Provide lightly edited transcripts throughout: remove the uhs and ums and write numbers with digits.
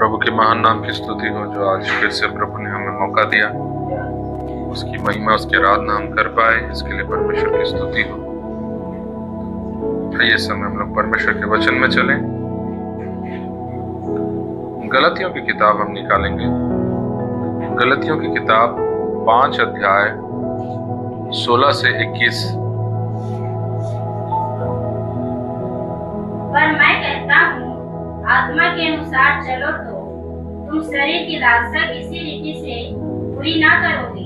प्रभु के महान नाम की स्तुति हो, जो आज फिर से प्रभु ने हमें मौका दिया, उसकी महिमा, उसकी आराधना हम कर पाए, इसके लिए परमेश्वर की स्तुति हो। ये समय हम लोग परमेश्वर के वचन में चलें। गलतियों की किताब हम निकालेंगे। गलतियों की किताब 5 अध्याय 16 से 21। पर मैं कहता हूँ, आत्मा के अनुसार चलो तो तुम शरीर की लालसा किसी रीति से पूरी ना करोगे,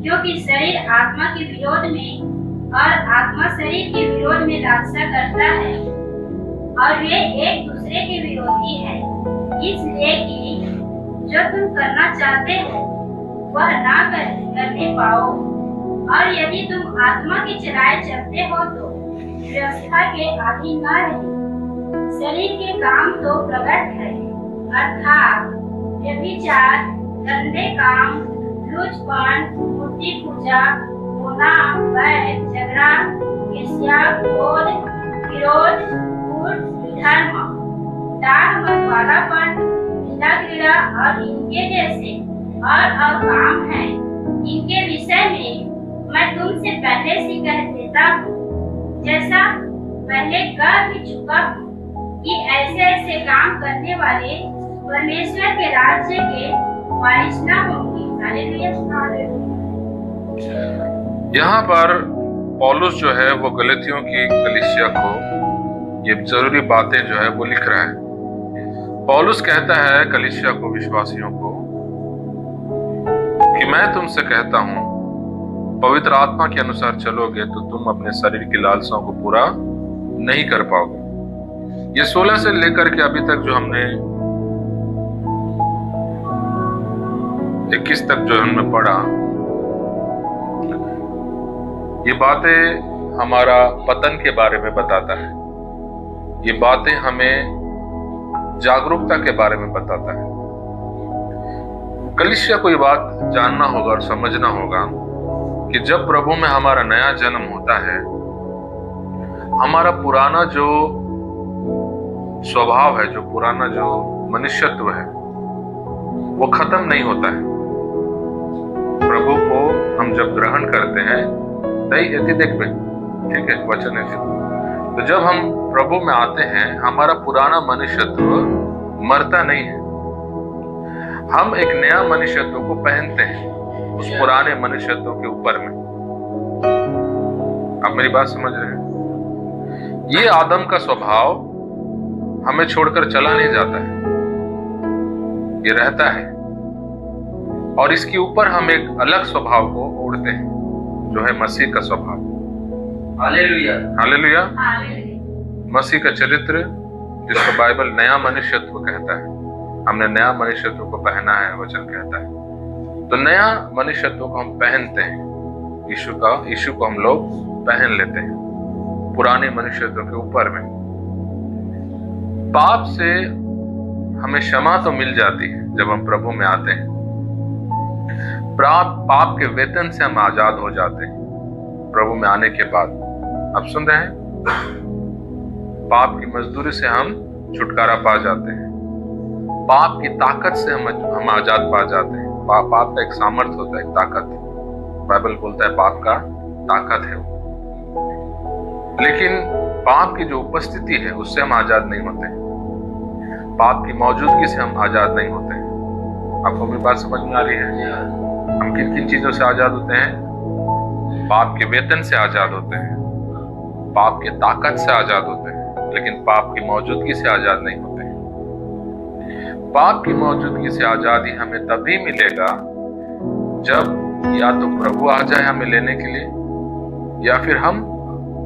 क्योंकि शरीर आत्मा के विरोध में और आत्मा शरीर के विरोध में लालसा करता है, और वे एक दूसरे के विरोधी हैं, इसलिए कि जो तुम करना चाहते हो वह ना करने पाओ। और यदि तुम आत्मा की चलाए चलते हो तो व्यवस्था के अधीन न रहे। शरीर के काम तो प्रकट है, अर्थात व्यभिचार, गंदे काम, लुचपन, मूर्ति पूजा, होना, बैर, झगड़ा, ईर्ष्या, क्रोध, विरोध, कूट, धर्म, डाह, मतवालापन, क्रीड़ा और इनके जैसे और काम है। इनके विषय में मैं तुमसे पहले से कह देता हूँ, जैसा पहले कह भी चुका हूँ, कि ऐसे काम करने वाले परमेश्वर के राज्य के वारिस न होंगे। यहाँ पर पौलुस जो है वो गलतियों की कलीसिया को ये जरूरी बातें जो है वो लिख रहा है। पौलुस कहता है कलीसिया को, विश्वासियों को, कि मैं तुमसे कहता हूँ, पवित्र आत्मा के अनुसार चलोगे तो तुम अपने शरीर की लालसाओं को पूरा नहीं कर पाओगे। ये 16 से लेकर के अभी तक जो हमने 21 तक जो हमने पढ़ा, ये बातें हमारा पतन के बारे में बताता है। ये बातें हमें जागरूकता के बारे में बताता है। कलीसिया को ये बात जानना होगा और समझना होगा कि जब प्रभु में हमारा नया जन्म होता है, हमारा पुराना जो स्वभाव है, जो पुराना जो मनुष्यत्व है, वो खत्म नहीं होता है। प्रभु को हम जब ग्रहण करते हैं, तई यदि देखबे, ठीक है, वचन है, तो जब हम प्रभु में आते हैं, हमारा पुराना मनुष्यत्व मरता नहीं है। हम एक नया मनुष्यत्व को पहनते हैं उस पुराने मनुष्यत्व के ऊपर में। आप मेरी बात समझ रहे हैं? ये आदम का स्वभाव हमें छोड़कर चला नहीं जाता है, ये रहता है, और इसके ऊपर हम एक अलग स्वभाव को ओढ़ते हैं, जो है मसीह का स्वभाव। Hallelujah, hallelujah. मसीह का चरित्र, जिसको बाइबल नया मनुष्यत्व कहता है, हमने नया मनुष्यत्व को पहना है, वचन कहता है। तो नया मनुष्यत्व को हम पहनते हैं, यीशु को हम लोग पहन लेते हैं पुराने मनुष्यत्व के ऊपर में। पाप से हमें क्षमा तो मिल जाती है जब हम प्रभु में आते हैं। पाप के वेतन से हम आजाद हो जाते हैं प्रभु में आने के बाद। आप सुन रहे हैं? पाप की मजदूरी से हम छुटकारा पा जाते हैं। पाप की ताकत से हम आजाद पा जाते हैं। पाप का एक सामर्थ्य होता है, एक ताकत। बाइबल बोलता है पाप का ताकत है वो। लेकिन पाप की जो उपस्थिति है, उससे हम आजाद नहीं होते हैं। पाप की मौजूदगी से हम आजाद नहीं होते हैं। आपको मेरी बात समझ में आ रही है? हम किन किन चीजों से आजाद होते हैं? पाप के वेतन से आजाद होते हैं, पाप के ताकत से आजाद होते हैं, लेकिन पाप की मौजूदगी से आजाद नहीं होते हैं। पाप की मौजूदगी से आजादी हमें तभी मिलेगा जब या तो प्रभु आ जाए हमें लेने के लिए, या फिर हम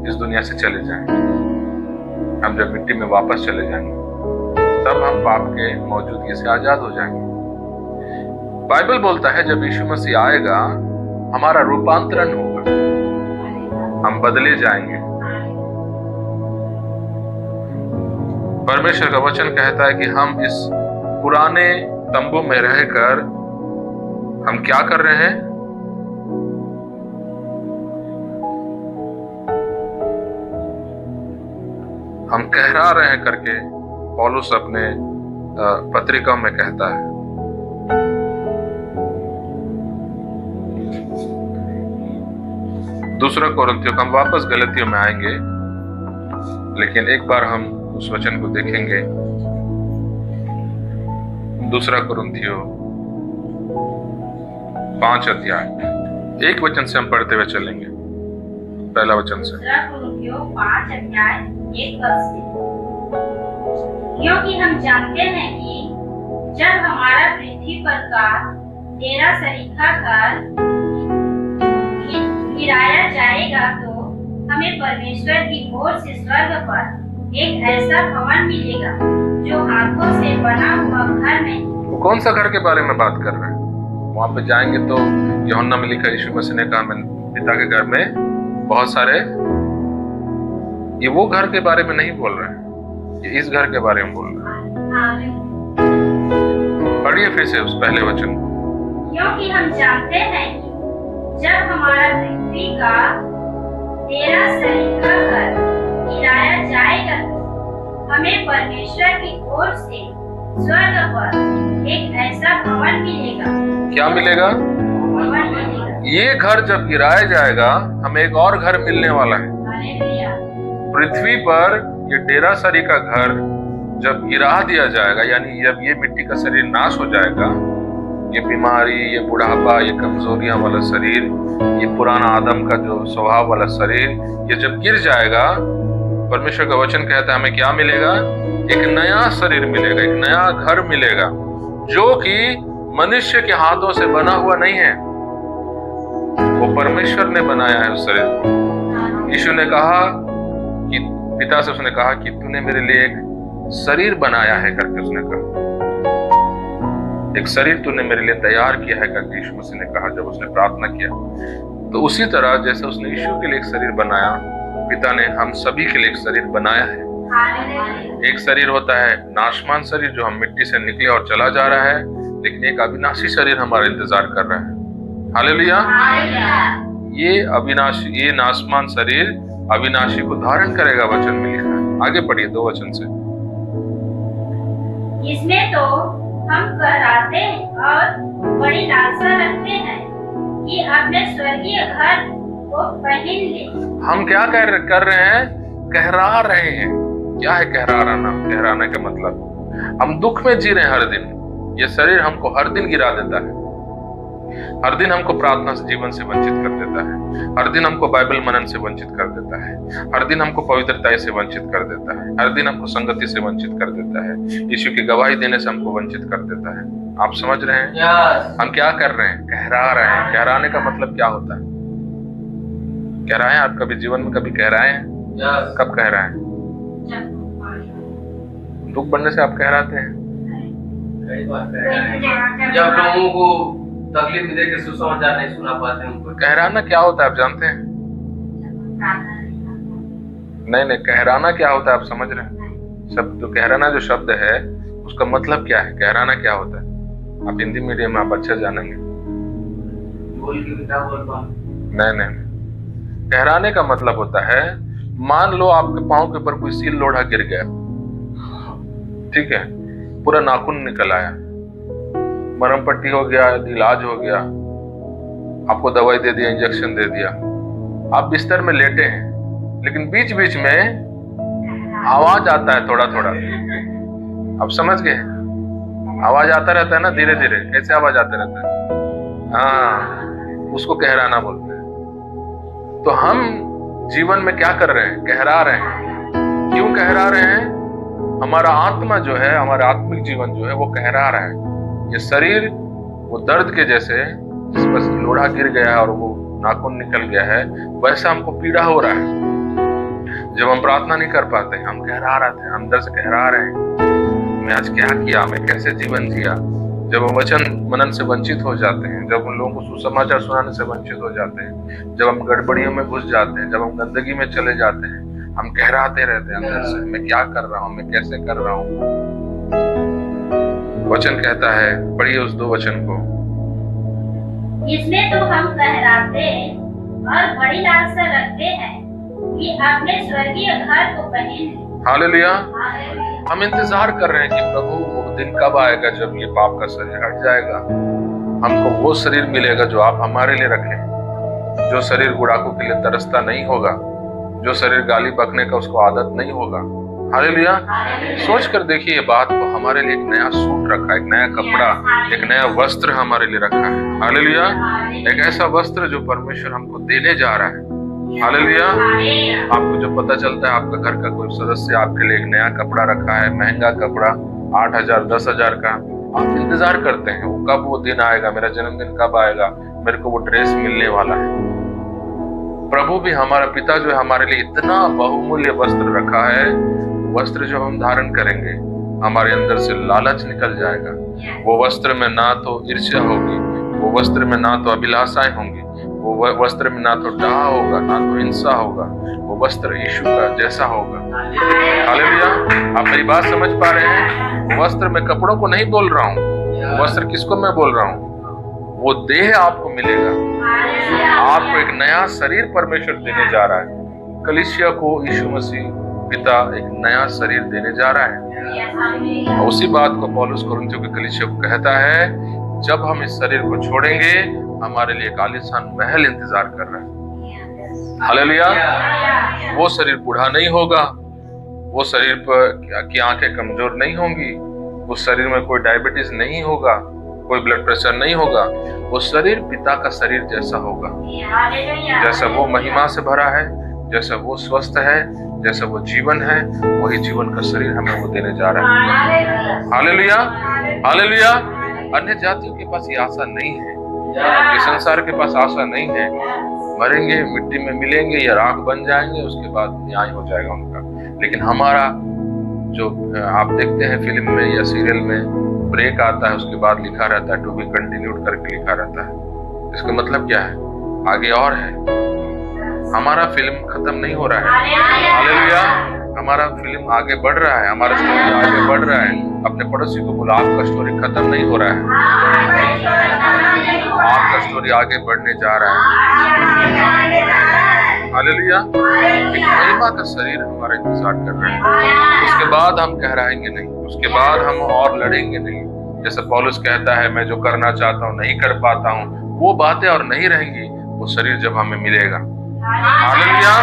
इस दुनिया से चले जाएं। हम जब मिट्टी में वापस चले जाएंगे, तब हम पाप के मौजूदगी से आजाद हो जाएंगे। बाइबल बोलता है जब यीशु मसीह आएगा, हमारा रूपांतरण होगा, हम बदले जाएंगे। परमेश्वर का वचन कहता है कि हम इस पुराने तंबू में रहकर हम क्या कर रहे हैं? हम कहरा रहे हैं करके पौलुस अपने पत्रिका में कहता है। दूसरा कोरिन्थियों, हम वापस गलतियों में आएंगे, लेकिन एक बार हम उस वचन को देखेंगे। दूसरा कोरिन्थियों 5 अध्याय 1 वचन से हम पढ़ते हुए चलेंगे। पहला वचन से। दूसरा कोरिन्थियों 5 अध्याय 1 पद से। क्योंकि हम जानते हैं कि जब हमारा पृथ्वी पर का डेरा सरीखा घर गिराया जाएगा तो हमें परमेश्वर की ओर से स्वर्ग पर एक ऐसा भवन मिलेगा जो हाथों से बना हुआ घर नहीं। वो कौन सा घर के बारे में बात कर रहे हैं? वहां पे जाएंगे तो यूहन्ना में लिखा, यीशु मसीह ने कहा, मैं पिता के घर में बहुत सारे, ये वो घर के बारे में नहीं बोल रहे हैं, ये इस घर के बारे में बोल रहे हैं। पढ़िए फिर से उस पहले वचन को। क्योंकि हम जानते हैं कि जब हमारा पृथ्वी का डेरा सरीखा घर गिराया जाएगा तो हमें परमेश्वर की ओर से स्वर्ग पर एक ऐसा भवन मिलेगा। क्या मिलेगा? भवन मिलेगा। ये घर जब गिराया जाएगा, हमें एक और घर मिलने वाला है। पृथ्वी पर ये डेरा सरी का घर जब गिरा दिया जाएगा, यानी जब ये मिट्टी का शरीर नाश हो जाएगा, ये बीमारी, ये बुढ़ापा, ये कमजोरियां वाला शरीर, ये पुराना आदम का जो स्वभाव वाला शरीर, ये जब गिर जाएगा, परमेश्वर का वचन कहता है हमें क्या मिलेगा? एक नया शरीर मिलेगा, एक नया घर मिलेगा, जो कि मनुष्य के हाथों से बना हुआ नहीं है, वो परमेश्वर ने बनाया है उस शरीर को। यीशु ने कहा कि पिता से उसने कहा कि तूने मेरे लिए एक शरीर बनाया है करके उसने कहा, एक शरीर तूने मेरे लिए तैयार किया है करके यीशु मसीह ने कहा जब उसने प्रार्थना किया। तो उसी तरह जैसे उसने यीशु के लिए एक शरीर बनाया, पिता ने हम सभी के लिए एक शरीर बनाया है। एक शरीर होता है नाशमान शरीर जो हम मिट्टी से निकले और चला जा रहा है, लेकिन एक अविनाशी शरीर हमारा इंतजार कर रहा है। हालेलुया। ये अविनाशी, ये नाशमान शरीर अविनाशी को धारण करेगा, वचन में लिखा है। आगे पढ़िए 2 वचन से। इसमें तो हम कहराते और बड़ी लालसा रखते हैं कि अपने स्वर्गीय घर को पहन ले। हम क्या कर रहे हैं? कहरा रहे हैं। क्या है कहराना? कहराने का मतलब हम दुख में जी रहे हैं हर दिन। ये शरीर हमको हर दिन गिरा देता है, हर दिन हमको प्रार्थना से जीवन से वंचित कर देता है, हर दिन हमको बाइबल मनन से वंचित कर देता है, हर दिन हमको पवित्रता से वंचित कर देता है, हर दिन हमको संगति से वंचित कर देता है, यीशु की गवाही देने से हमको वंचित कर देता है। आप समझ रहे हैं? हम क्या कर रहे हैं? कहरा रहे हैं। कहराने का मतलब क्या होता है? कहराए आप कभी जीवन में कभी कहराए हैं? कब कहराए? दुख बढ़ने से आप कहराते हैं? जब लोगों को तकलीफ दे के सुसमाचार नहीं सुना पाते उनको। कहराना क्या होता है आप जानते हैं? नहीं, कहराना क्या होता है आप समझ रहे हैं? शब्द तो कहराना जो शब्द है उसका मतलब क्या है? कहराना क्या होता है? आप हिंदी मीडियम में आप अच्छा जानेंगे। बोल के बेटा बोल पा। नहीं, कहराने का मतलब होता है, मान लो आपके पांव के ऊपर कोई सील लोढ़ा गिर गया, ठीक है, पूरा नाखून निकल आया, मरहम पट्टी हो गया, इलाज हो गया, आपको दवाई दे दिया, इंजेक्शन दे दिया, आप बिस्तर में लेटे हैं, लेकिन बीच बीच में आवाज आता है थोड़ा थोड़ा। आप समझ गए? आवाज आता रहता है ना, धीरे धीरे। कैसे आवाज आता रहता है? हाँ, उसको कहराना बोलते हैं। तो हम जीवन में क्या कर रहे हैं? कहरा रहे हैं। क्यों कहरा रहे हैं? हमारा आत्मा जो है, हमारा आत्मिक जीवन जो है वो कहरा रहा है। ये शरीर वो दर्द के जैसे, जिस पर लोढ़ा गिर गया है और वो नाखून निकल गया है, वैसा हमको पीड़ा हो रहा है। जब हम प्रार्थना नहीं कर पाते, हम कहरा रहे थे, अंदर से कहरा रहे हैं, मैं आज क्या किया, मैं कैसे जीवन जिया। जब हम वचन मनन से वंचित हो जाते हैं, जब उन लोगों को सुसमाचार सुनाने से वंचित हो जाते हैं, जब हम गड़बड़ियों में घुस जाते हैं, जब हम गंदगी में चले जाते हैं, हम कहराते रहते हैं अंदर से, मैं क्या कर रहा हूँ, मैं कैसे कर रहा हूँ। वचन कहता है, पढ़िए उस 2 वचन को। इसमें तो हम कहराते और बड़ी लालसा रखते हैं कि अपने स्वर्गीय घर को पहन ले। हालेलुया। हम इंतजार कर रहे हैं कि प्रभु वो दिन कब आएगा जब ये पाप का शरीर हट जाएगा, हमको वो शरीर मिलेगा जो आप हमारे लिए रखें, जो शरीर गुड़ाकों के लिए तरसता नहीं होगा, जो शरीर गाली बकने का उसको आदत नहीं होगा। हालेलुया। सोच कर देखिए ये बात को, हमारे लिए एक नया सूट रखा है, एक नया कपड़ा, एक नया वस्त्र हमारे लिए रखा है। हालेलुया। एक ऐसा वस्त्र जो परमेश्वर हमको देने जा रहा है। हालेलुया। आपको जो पता चलता है आपका घर का कोई सदस्य आपके लिए एक नया कपड़ा रखा है, महंगा कपड़ा, 8,000 10,000 का, आप इंतजार करते हैं वो कब वो दिन आएगा, मेरा जन्मदिन कब आएगा, मेरे को वो ड्रेस मिलने वाला है। प्रभु भी हमारा पिता जो है हमारे लिए इतना बहुमूल्य वस्त्र रखा है, वस्त्र जो हम धारण करेंगे हमारे अंदर से लालच निकल जाएगा। वो वस्त्र में ना तो ईर्ष्या होगी, वो वस्त्र में ना तो अभिलाषाएं होंगी, वो वस्त्र में ना तो डाह होगा, ना तो हिंसा होगा, वो वस्त्र यीशु का जैसा होगा। हालेलुया। आप मेरी बात समझ पा रहे हैं? वस्त्र मैं कपड़ों को नहीं बोल रहा हूँ, वस्त्र किसको मैं बोल रहा हूँ, वो देह आपको मिलेगा। आपको एक नया शरीर परमेश्वर देने जा रहा है। कलीसिया को यीशु मसीह पिता एक नया शरीर देने जा रहा है। और उसी बात को पौलुस कुरिन्थियों के कलीसिया को कहता है, जब हम इस शरीर को छोड़ेंगे हमारे लिए एक आलीशान महल इंतजार कर रहा है। हालेलुया। वो शरीर बूढ़ा नहीं होगा, वो शरीर पर की आंखें कमजोर नहीं होंगी, उस शरीर में कोई डायबिटीज नहीं होगा, कोई ब्लड प्रेशर नहीं होगा। वो शरीर पिता का शरीर जैसा होगा, जैसा वो महिमा से भरा है, जैसा वो स्वस्थ है, जैसा वो जीवन है, वही जीवन का शरीर हमें वो देने जा रहा है। हालेलुया। हालेलुया। अन्य जातियों के पास ये आशा नहीं है, ये संसार के पास आशा नहीं है। मरेंगे, मिट्टी में मिलेंगे या राख बन जाएंगे, उसके बाद न्याय हो जाएगा उनका। लेकिन हमारा जो आप देखते हैं फिल्म में या सीरियल में, ब्रेक आता है, उसके बाद लिखा रहता है टू बी कंटिन्यूड करके लिखा रहता है। इसका मतलब क्या है? आगे और है। हमारा फिल्म खत्म नहीं हो रहा है। हालेलुया। हमारा फिल्म आगे बढ़ रहा है, हमारा स्टोरी आगे बढ़ रहा है। अपने पड़ोसी को बोला आपका स्टोरी खत्म नहीं हो रहा है, आपका स्टोरी आगे बढ़ने जा रहा है। हालेलुया। एक महिमा का शरीर हमारा इंतजार कर रहा है। उसके बाद हम कहराएंगे नहीं, उसके बाद हम और लड़ेंगे नहीं। जैसे पौलुस कहता है, मैं जो करना चाहता हूँ नहीं कर पाता हूँ, वो बातें और नहीं रहेंगी। वो शरीर जब हमें मिलेगा। हालेलुया।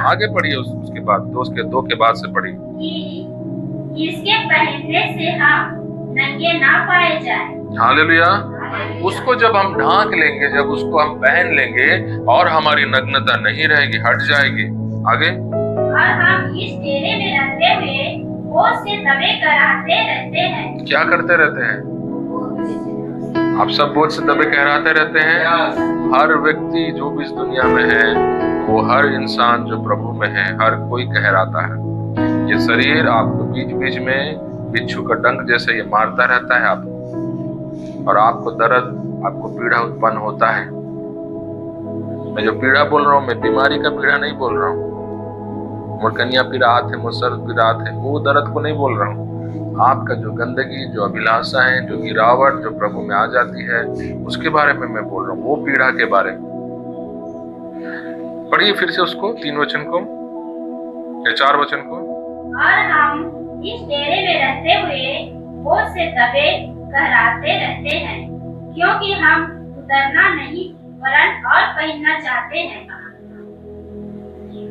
आगे पढ़िए उसके बाद, दो के बाद से पढ़िए। इसके पहनने से हम नंगे ना पाए जाए। हालेलुया। उसको जब हम ढांक लेंगे, जब उसको हम पहन लेंगे और हमारी नग्नता नहीं रहेगी, हट जाएगी। आगे। और हम इस डेरे में रहते हुए बोझ से दबे कराते रहते हैं। क्या करते रहते हैं? आप सब बोझ से दबे कहराते रहते हैं। हर व्यक्ति जो भी इस दुनिया में है, वो हर इंसान जो प्रभु में है, हर कोई कहराता है। ये शरीर आपको बीच बीच में बिच्छू का डंक जैसे ये मारता रहता है आपको, और आपको दर्द, आपको पीड़ा उत्पन्न होता है। मैं जो पीड़ा बोल रहा हूँ, मैं बीमारी का पीड़ा नहीं बोल रहा हूँ। मुड़कनिया पीड़ात है, मुसर पीड़ात है, वो दर्द को नहीं बोल रहा हूँ। आपका जो गंदगी, जो अभिलाषा है, जो गिरावट जो प्रभु में आ जाती है, उसके बारे में मैं बोल रहा हूँ, वो पीड़ा के बारे में। पढ़िए फिर से उसको, 3 वचन को या 4 वचन को। और हम इस डेरे में रहते हुए बोझ से दबे कहराते रहते हैं, क्योंकि हम उतरना नहीं वरन और पहनना चाहते हैं।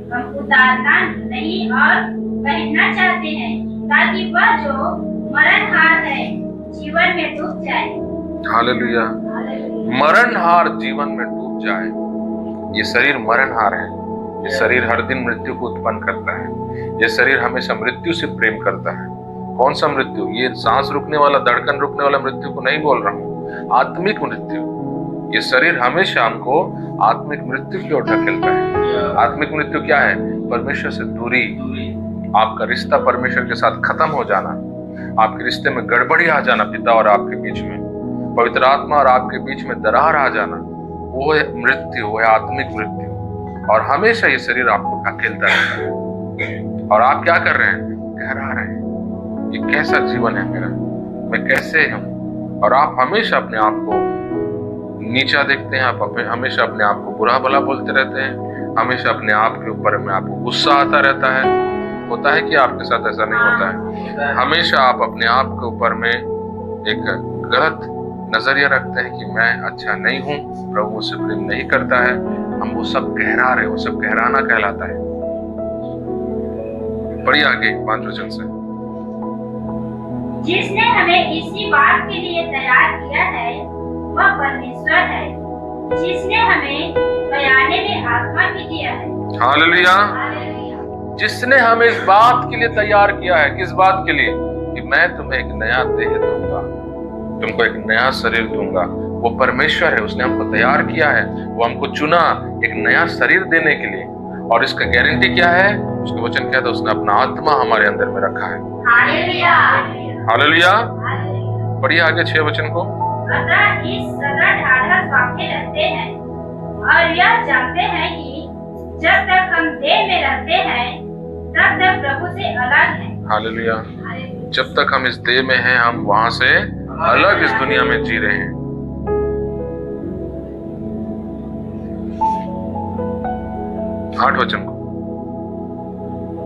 हम उतारना नहीं और पहनना चाहते हैं, ताकि वह जो मरणहार है जीवन में डूब जाए। हालेलुया। मरणहार जीवन में डूब जाए। ये शरीर मरणहार है। ये शरीर हर दिन मृत्यु को उत्पन्न करता है। ये शरीर हमेशा मृत्यु से प्रेम करता है। कौन सा मृत्यु? ये सांस रुकने वाला, धड़कन रुकने वाला मृत्यु को नहीं बोल रहा हूँ, आत्मिक मृत्यु। ये शरीर हमेशा हमको आत्मिक मृत्यु की ओर ढकेलता है। आत्मिक मृत्यु क्या है? परमेश्वर से दूरी, आपका रिश्ता परमेश्वर के साथ खत्म हो जाना, आपके रिश्ते में गड़बड़ी आ जाना, पिता और आपके बीच में, पवित्र आत्मा और आपके बीच में दरार आ जाना, वो है मृत्यु, वो है आत्मिक मृत्यु। और हमेशा ये शरीर आपको ढकेलता रहता है। और आप क्या कर रहे हैं? कहरा रहे हैं, ये कैसा जीवन है मेरा, मैं कैसे हूँ। और आप हमेशा अपने आप को नीचा देखते हैं, आप हमेशा अपने आप को बुरा भला बोलते रहते हैं, हमेशा अपने आप के ऊपर में आपको गुस्सा आता रहता है। होता है कि आपके साथ ऐसा नहीं होता है? हमेशा आप अपने आप के ऊपर में एक गलत नजरिया रखते हैं कि मैं अच्छा नहीं हूं, प्रभु मुझसे प्रेम नहीं करता है। हम वो सब कहरा रहे, वो सब कहराना कहलाता है। पढ़िए आगे 5 वचन से। जिसने हमें इसी बात के लिए तैयार किया है वह परमेश्वर है, जिसने हमें बयाने में आत्मा भी दिया है। हालेलुया। हालेलुया। जिसने हमें इस बात के लिए तैयार किया है, किस बात के लिए? कि मैं तुम्हें एक नया देह दूंगा, तुमको एक नया शरीर दूंगा। वो परमेश्वर है, उसने हमको तैयार किया है, वो हमको चुना एक नया शरीर देने के लिए। और इसका गारंटी क्या है? उसके वचन क्या था? उसने अपना आत्मा हमारे अंदर में रखा है। हालेलुया। हालेलुया। हालेलुया। पढ़िए आगे 6 वचन को। अतः इस सदा ढाढ़स बांधे रहते हैं और यह जानते हैं कि जब तक हम देह में रहते हैं तब तक प्रभु से अलग हैं। हालेलुया। जब तक हम इस देह में हैं, हम वहां से अलग इस दुनिया में जी रहे हैं। 8 वचन को।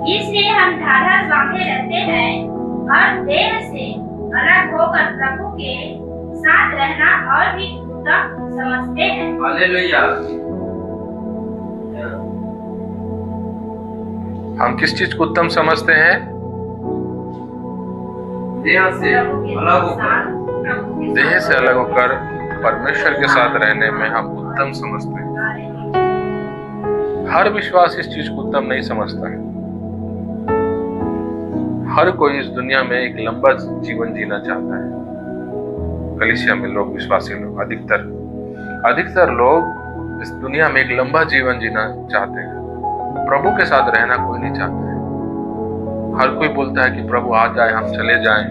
इसलिए हम ढाढ़स बांधे रहते हैं और देह से अलग होकर प्रभु के साथ रहना और भी उत्तम समझते हैं। हालेलुया। हम किस चीज को उत्तम समझते हैं? देह से अलग होकर, देह से अलग होकर परमेश्वर के साथ रहने में हम उत्तम समझते हैं। हर विश्वास इस चीज को उत्तम नहीं समझता है। हर कोई इस दुनिया में एक लंबा जीवन जीना चाहता है। कलीसिया में लोग, विश्वासी लोग, अधिकतर लोग इस दुनिया में एक लंबा जीवन जीना चाहते हैं। प्रभु के साथ रहना कोई नहीं चाहता है। हर कोई बोलता है कि प्रभु आ जाए, हम चले जाएं।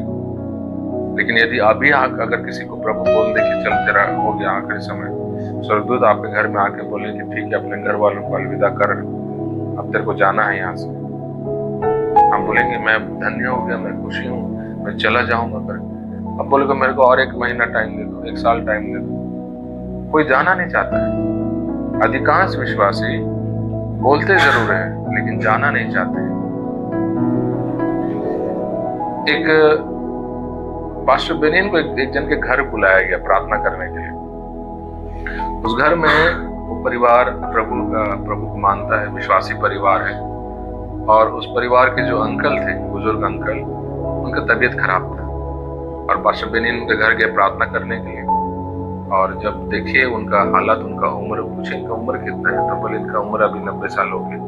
लेकिन यदि अभी अगर किसी को प्रभु बोल दे कि चल तेरा हो गया आखिरी समय, स्वर्गदूत आपके घर में आके बोले कि ठीक है, अपने घर वालों को अलविदा कर, अब तेरे को जाना है यहाँ से। हम बोलेंगे मैं धन्य हो गया, मैं खुशी हूँ, मैं चला जाऊंगा कर। अब बोलेगा मेरे को और 1 महीना टाइम दे दो, 1 साल टाइम दे दो। कोई जाना नहीं चाहता है। अधिकांश विश्वासी बोलते जरूर है लेकिन जाना नहीं चाहते। एक पास्टर बेनिन को एक जन के घर बुलाया गया प्रार्थना करने के लिए। उस घर में वो परिवार प्रभु को मानता है, विश्वासी परिवार है। और उस परिवार के जो अंकल थे, बुजुर्ग अंकल, उनका तबीयत खराब था और पास्टर बेनिन उनके घर गए प्रार्थना करने के लिए। और जब देखे उनका हालत, उनका उम्र, पूछे इनका उम्र कितना है, तो बोले इनका उम्र अभी 90 साल हो गए।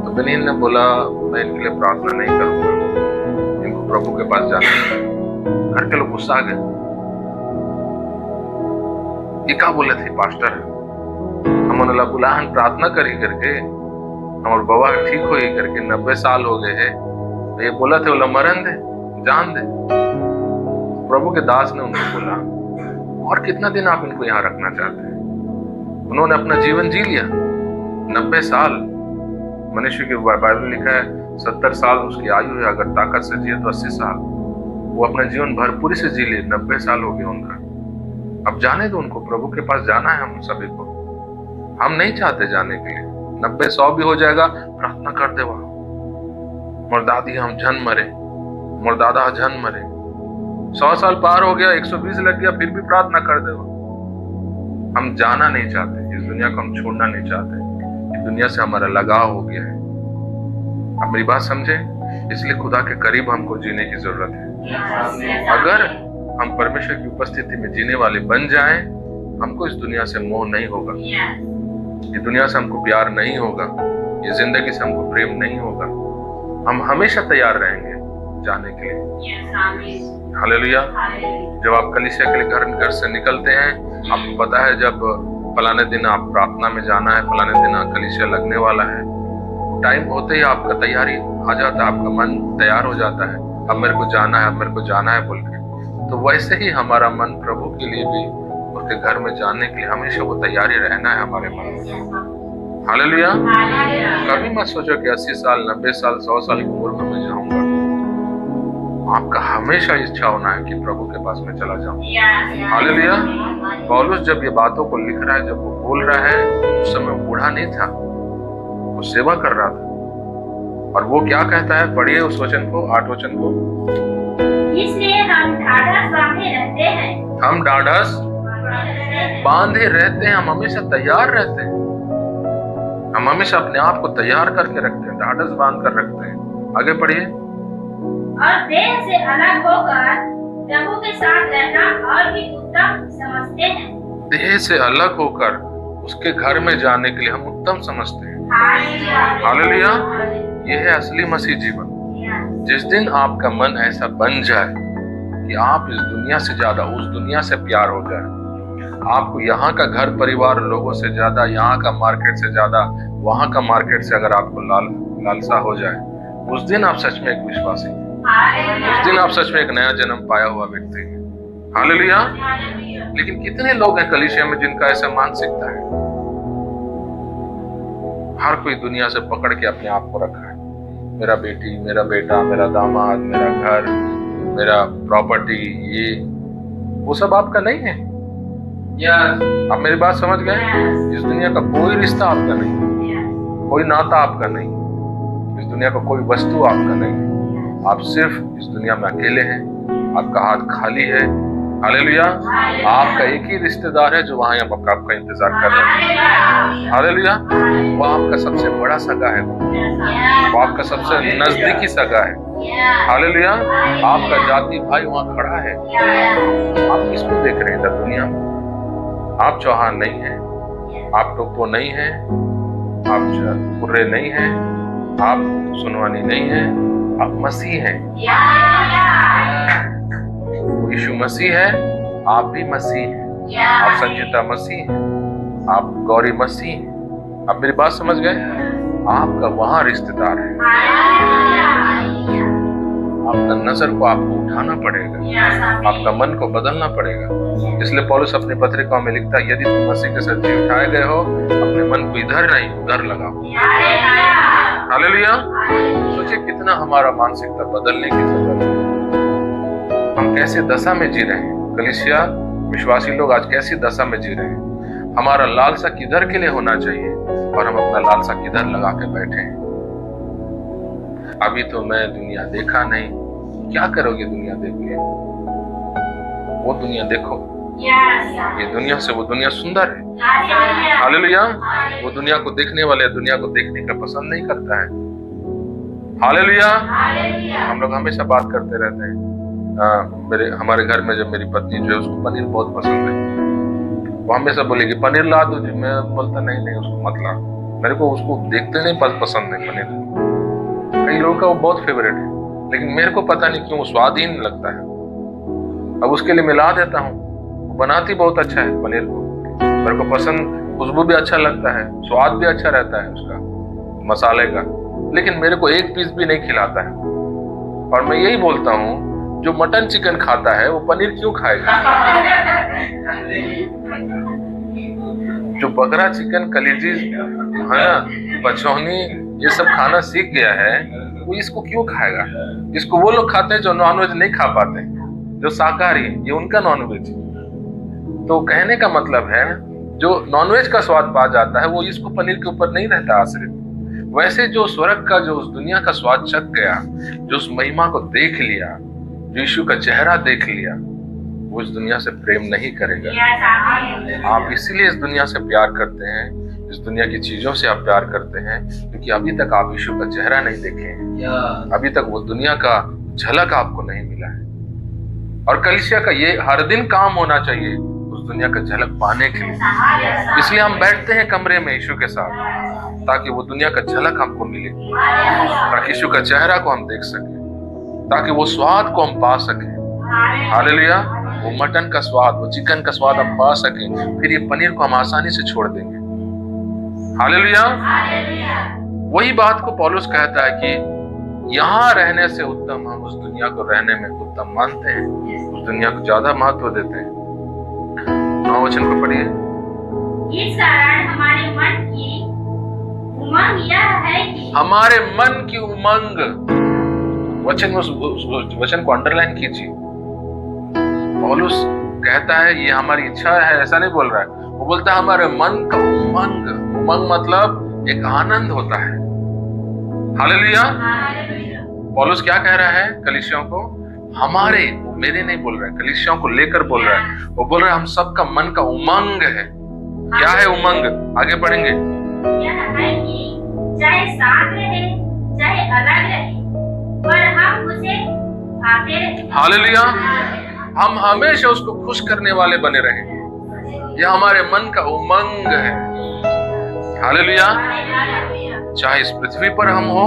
तो बेनिन ने बोला मैं इनके लिए प्रार्थना नहीं करूंगा, इनको प्रभु के पास जाना है। घर के लोग गुस्सा आ गए। ये क्या बोले थे पास्टर? हमने बुलाहन प्रार्थना करी करके, हमारे बाबा ठीक हो करके 90 साल हो गए है, तो ये बोला थे बोला मरण दे, जान दे। प्रभु के दास ने उनको बोला और कितना दिन आप इनको यहाँ रखना चाहते हैं? उन्होंने अपना जीवन जी लिया 90 साल। मनुष्य के बाइबल में लिखा है 70 साल उसकी आयु है, अगर ताकत से जिए तो 80 साल। वो अपना जीवन भरपूरी से जी लिए, 90 साल हो गए उनका। अब जाने दो उनको, प्रभु के पास जाना है हम सभी को। हम नहीं चाहते जाने के लिए। 90-100 भी हो जाएगा, प्रार्थना कर दे वहां। मोर दादी हम झन मरे, मोर दादा झन मरे। 100 साल पार हो गया, 120 लग गया, फिर भी प्रार्थना कर दे। हम जाना नहीं चाहते, इस दुनिया को हम छोड़ना नहीं चाहते। इस दुनिया से हमारा लगाव हो गया है। आप मेरी बात समझे? इसलिए खुदा के करीब हमको जीने की जरूरत है। अगर हम परमेश्वर की उपस्थिति में जीने वाले बन जाएं, हमको इस दुनिया से मोह नहीं होगा, ये दुनिया से हमको प्यार नहीं होगा, ये जिंदगी से हमको प्रेम नहीं होगा। हम हमेशा तैयार रहेंगे जाने के लिए। हालेलुया। जब आप कलीसिया के लिए घर से निकलते हैं, आपको पता है जब फलाने दिन आप प्रार्थना में जाना है, फलाने दिन कलीसिया लगने वाला है, टाइम होते ही आपका तैयारी आ जाता है, आपका मन तैयार हो जाता है, अब मेरे को जाना है, अब मेरे को जाना है बोल के। तो वैसे ही हमारा मन प्रभु के लिए भी, उसके घर में जाने के लिए हमेशा वो तैयारी रहना है हमारे मन में। हालेलुया। कभी मत सोचो कि 80 साल, 90 साल, 100 साल की उम्र में मैं जाऊंगा। आपका हमेशा इच्छा होना है कि प्रभु के पास में चला जाऊं। हालेलुया। पौलुस जब ये बातों को लिख रहा है, जब वो बोल रहा है, उस समय बूढ़ा नहीं था, वो सेवा कर रहा था। और वो क्या कहता है, पढ़िए उस वचन को, 8 वचन को। इसलिए हम ढाढ़स बांधे रहते हैं। हम ढाढ़स बांधे रहते हैं, हम हमेशा तैयार रहते हैं, हम हमेशा अपने आप को तैयार करके रखते हैं, ढाढ़स बांध कर रखते हैं। आगे पढ़िए। और देह से अलग होकर प्रभु के साथ रहना और भी उत्तम समझते हैं। देह से अलग होकर उसके घर में जाने के लिए हम उत्तम समझते हैं। हालेलुया। यह है असली मसीह जीवन। जिस दिन आपका मन ऐसा बन जाए कि आप इस दुनिया से ज्यादा उस दुनिया से प्यार हो जाए, आपको यहाँ का घर परिवार लोगों से ज्यादा, यहाँ का मार्केट से ज्यादा वहाँ का मार्केट से अगर आपको लालसा हो जाए, उस दिन आप सच में एक विश्वासी, उस दिन आप सच में एक नया जन्म पाया हुआ व्यक्ति है। हालेलुया। लेकिन कितने लोग हैं कलीसिया में जिनका ऐसा मानसिकता है? हर कोई दुनिया से पकड़ के अपने आप को रखा है, मेरा बेटी, मेरा बेटा, मेरा दामाद, मेरा घर, मेरा प्रॉपर्टी, ये वो सब आपका नहीं है। आप मेरी बात समझ गए? इस दुनिया का कोई रिश्ता आपका नहीं, कोई नाता आपका नहीं, इस दुनिया का कोई वस्तु आपका नहीं। आप सिर्फ इस दुनिया में अकेले हैं, आपका हाथ खाली है। हालेलुया। आपका एक ही रिश्तेदार है जो वहां आपका इंतजार कर रहा है। हालेलुया। वो आपका सबसे बड़ा सगा है, वो आपका सबसे नजदीकी सगा है। हालेलुया। आपका जाति भाई वहां खड़ा है। आप किसको देख रहे हैं इधर दुनिया में? आप चौहान नहीं हैं, आप टोपो नहीं हैं, आप कुर्रे नहीं हैं, आप सुनवानी नहीं हैं, आप मसीह हैं। यीशु मसीह है, आप भी मसीह हैं। आप संजीता मसीह हैं, आप गौरी मसीह हैं। आप मेरी बात समझ गए? आपका वहां रिश्तेदार है। आपका नजर को आपको उठाना पड़ेगा, आपका मन को बदलना पड़ेगा। इसलिए पौलुस अपनी पत्रिकाओं में लिखता है, यदि तुम मसीह के साथ जी उठाए गए हो, अपने मन को इधर नहीं उधर लगाओ। हालेलुया। सोचिए कितना हमारा मानसिकता बदलने की जरूरत है। हम कैसे दशा में जी रहे हैं? कलीसिया विश्वासी लोग आज कैसी दशा में जी रहे हैं? हमारा लालसा किधर के लिए होना चाहिए और हम अपना लालसा किधर लगा के बैठे हैं? अभी तो मैं दुनिया देखा नहीं। क्या करोगे दुनिया देख के? वो दुनिया देखो। ये दुनिया से वो दुनिया सुंदर है। हालेलुया। वो दुनिया को देखने वाले दुनिया को देखने का पसंद नहीं करता है। हालेलुया। हम लोग हमेशा बात करते रहते हैं। हमारे घर में जब मेरी पत्नी जो है उसको पनीर बहुत पसंद है, वो हमेशा बोलेगी पनीर ला दो जी। मैं बोलता नहीं उसको मत ला, मेरे को उसको देखते नहीं पसंद है पनीर। कई लोगों का वो बहुत फेवरेट है, लेकिन मेरे को पता नहीं क्यों स्वादहीन लगता है। अब उसके लिए मिला देता हूँ, वो बनाती बहुत अच्छा है पनीर को, मेरे को पसंद, खुशबू भी अच्छा लगता है, स्वाद भी अच्छा रहता है उसका मसाले का, लेकिन मेरे को एक पीस भी नहीं खिलाता है। और मैं यही बोलता हूँ, जो मटन चिकन खाता है वो पनीर क्यों खाएगा? जो बकरा चिकन कलेजी है, बचौनी, ये सब खाना सीख गया है, वो इसको क्यों खाएगा? इसको वो लोग खाते हैं जो नॉनवेज नहीं खा पाते, जो शाकाहारी है, ये उनका नॉनवेज। तो कहने का मतलब है, जो नॉनवेज का स्वाद पा जाता है वो इसको पनीर के ऊपर नहीं रहता आश्रित। वैसे जो स्वर्ग का, जो उस दुनिया का स्वाद चख गया, जो उस महिमा को देख लिया, जो यीशु का चेहरा देख लिया, वो इस दुनिया से प्रेम नहीं करेगा। आप इसीलिए इस दुनिया से प्यार करते हैं, इस दुनिया की चीजों से आप प्यार करते हैं, क्योंकि अभी तक आप यीशु का चेहरा नहीं देखे हैं। अभी तक वो दुनिया का झलक आपको नहीं मिला है। और कलीसिया का ये हर दिन काम होना चाहिए उस दुनिया का झलक पाने के लिए। इसलिए हम बैठते हैं कमरे में यीशु के साथ, ताकि वो दुनिया का झलक हमको मिले, ताकि यीशु का चेहरा को हम देख सके, ताकि वो स्वाद को हम पा सके। हालेलुया। वो मटन का स्वाद, वो चिकन का स्वाद हम पा सके, फिर ये पनीर को हम आसानी से छोड़ देंगे। हालेलुया। वही बात को पौलुस कहता है कि यहाँ रहने से उत्तम हम उस दुनिया को रहने में उत्तम मानते हैं, उस दुनिया को ज्यादा महत्व देते हैं। 9 वचन को पढ़िए। इस कारण हमारे मन की उमंग यह है कि, हमारे मन की उमंग, वचन को अंडरलाइन कीजिए। पौलुस कहता है ये हमारी इच्छा है, ऐसा नहीं बोल रहा है, वो बोलता है हमारे मन का उमंग। उमंग मतलब एक आनंद होता है। हालेलुया। पौलुस क्या कह रहा है कलीसियों को? हमारे, मेरे नहीं बोल रहे, कलीसियों को लेकर बोल रहा है। वो बोल रहा है हम सबका मन का उमंग है। क्या है उमंग? आगे बढ़ेंगे। यह है कि चाहे साथ रहे चाहे अलग रहे, पर हम उसे आते रहे। हालेलुया। हम हमेशा उसको खुश करने वाले बने रहे। यह हमारे मन का उमंग है। हालेलुया। चाहे इस पृथ्वी पर हम हो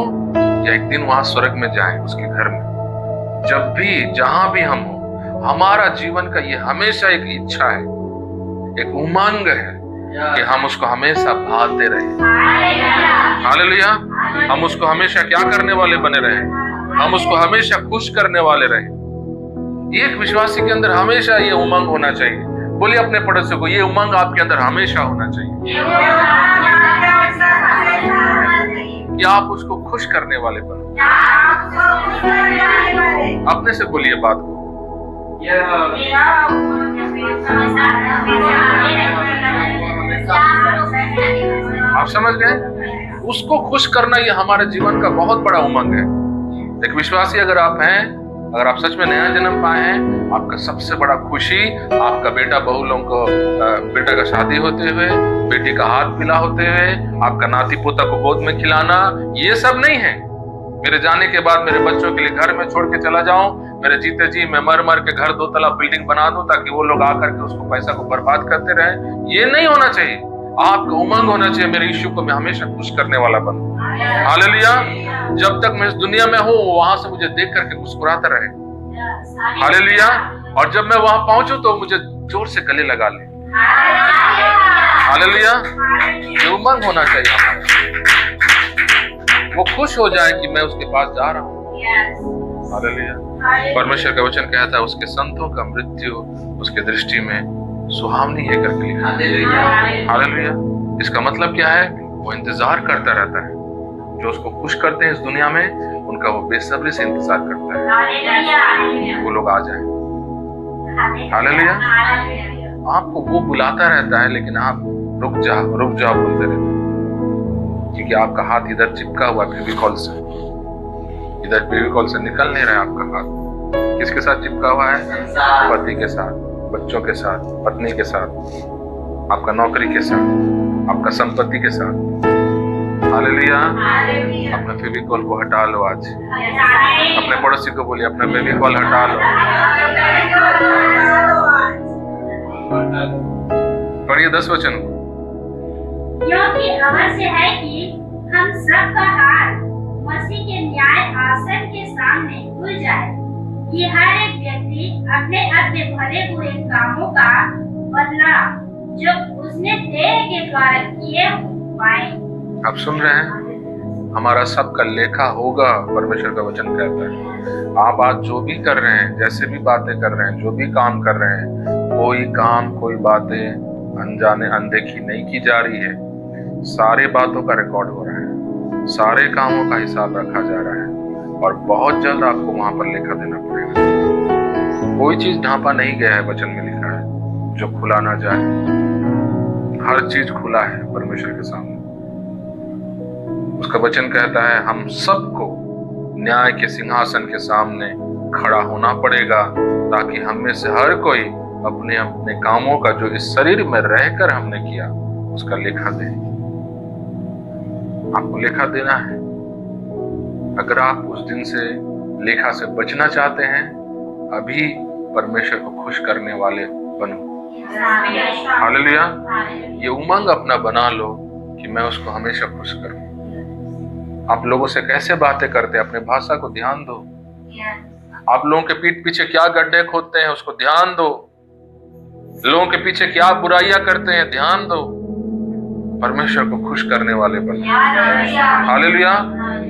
या एक दिन वहां स्वर्ग में जाएं उसके घर में, जब भी जहां भी हम हो, हमारा जीवन का ये हमेशा एक इच्छा है, एक उमंग है कि हम उसको हमेशा भाते रहे। हालेलुया। हम उसको हमेशा क्या करने वाले बने रहे? हम उसको हमेशा खुश करने वाले रहे। एक विश्वासी के अंदर हमेशा ये उमंग होना चाहिए। बोलिए अपने पड़ोसी को, ये उमंग आपके अंदर हमेशा होना चाहिए कि आप उसको खुश करने वाले बनो। अपने से बोलिए बात को। आप समझ गए? उसको खुश करना ये हमारे जीवन का बहुत बड़ा उमंग है। एक विश्वासी अगर आप हैं, अगर आप सच में नया जन्म पाए हैं, आपका सबसे बड़ा खुशी आपका बेटा बहू लोगों को, बेटा का शादी होते हुए, बेटी का हाथ पिला होते हुए, आपका नाती पोता को गोद में खिलाना, ये सब नहीं है। मेरे जाने के बाद मेरे बच्चों के लिए घर में छोड़ के चला जाऊं, मेरे जीते जी मैं मर मर के घर 2 तला बिल्डिंग बना दूं ताकि वो लोग आकर के उसको पैसा को बर्बाद करते रहे, ये नहीं होना चाहिए। आपका उमंग होना चाहिए मेरे यीशु को मैं हमेशा खुश करने वाला बनूं। हालेलुया। जब तक मैं इस दुनिया में हूँ वहां से मुझे देख करके मुस्कुराता रहे। हालेलुया। और जब मैं वहां पहुंचूं तो मुझे जोर से गले लगा ले। हालेलुया। ये उमंग होना चाहिए हमारा। वो खुश हो जाए कि मैं उसके पास जा रहा हूँ। हालेलुया। परमेश्वर का वचन कहता है उसके संतों का मृत्यु उसके दृष्टि में सुहावनी है करके लिखा है। हालेलुया। इसका मतलब क्या है? वो इंतजार करता रहता है। जो उसको खुश करते हैं इस दुनिया में, उनका वो बेसब्री से इंतजार करता है वो लोग आ जाए। हालेलुया। आपको वो बुलाता रहता है लेकिन आप रुक जाओ बोलते रहते हैं, क्योंकि आपका हाथ इधर चिपका हुआ फेविकॉल से, इधर फेविकॉल से निकल नहीं रहा है आपका हाथ। किसके साथ चिपका हुआ है? पति के साथ, बच्चों के साथ, पत्नी के साथ, आपका नौकरी के साथ, आपका संपत्ति के साथ। हालेलुया। अपना फेविकॉल को हटा लो आज। अपने पड़ोसी को बोलिए अपना फेविकॉल हटा लो। पढ़िए 10 वचन। क्योंकि अवश्य है कि हम सब का हाथ मसीह के न्याय आसन के सामने खुल जाए कि हर एक व्यक्ति अपने अपने भले बुरे कामों का बदला जो उसने देह के द्वारा किए पाए। आप सुन रहे हैं? हमारा सबका लेखा होगा, परमेश्वर का वचन कहता है। आप आज जो भी कर रहे हैं, जैसे भी बातें कर रहे हैं, जो भी काम कर रहे हैं, कोई काम कोई बातें अनजाने अनदेखी नहीं की जा रही है। सारे बातों का रिकॉर्ड हो रहा है, सारे कामों का हिसाब रखा जा रहा है और बहुत जल्द आपको वहां पर लेखा देना पड़ेगा। कोई चीज ढांपा नहीं गया है, वचन में लिखा है, जो खुला ना जाए। हर चीज खुला है परमेश्वर के सामने। उसका वचन कहता है हम सबको न्याय के सिंहासन के सामने खड़ा होना पड़ेगा ताकि हम में से हर कोई अपने अपने कामों का जो इस शरीर में रहकर हमने किया उसका लेखा दे। आपको लेखा देना है। अगर आप उस दिन से लेखा से बचना चाहते हैं, अभी परमेश्वर को खुश करने वाले बनो। हालेलुया। ये उमंग अपना बना लो कि मैं उसको हमेशा खुश करूं। आप लोगों से कैसे बातें करते हैं, अपने भाषा को ध्यान दो। आप लोगों के पीठ पीछे क्या गड्ढे खोदते हैं उसको ध्यान दो। लोगों के पीछे क्या बुराइयां करते हैं ध्यान दो। परमेश्वर को खुश करने वाले बनो। हालेलुया।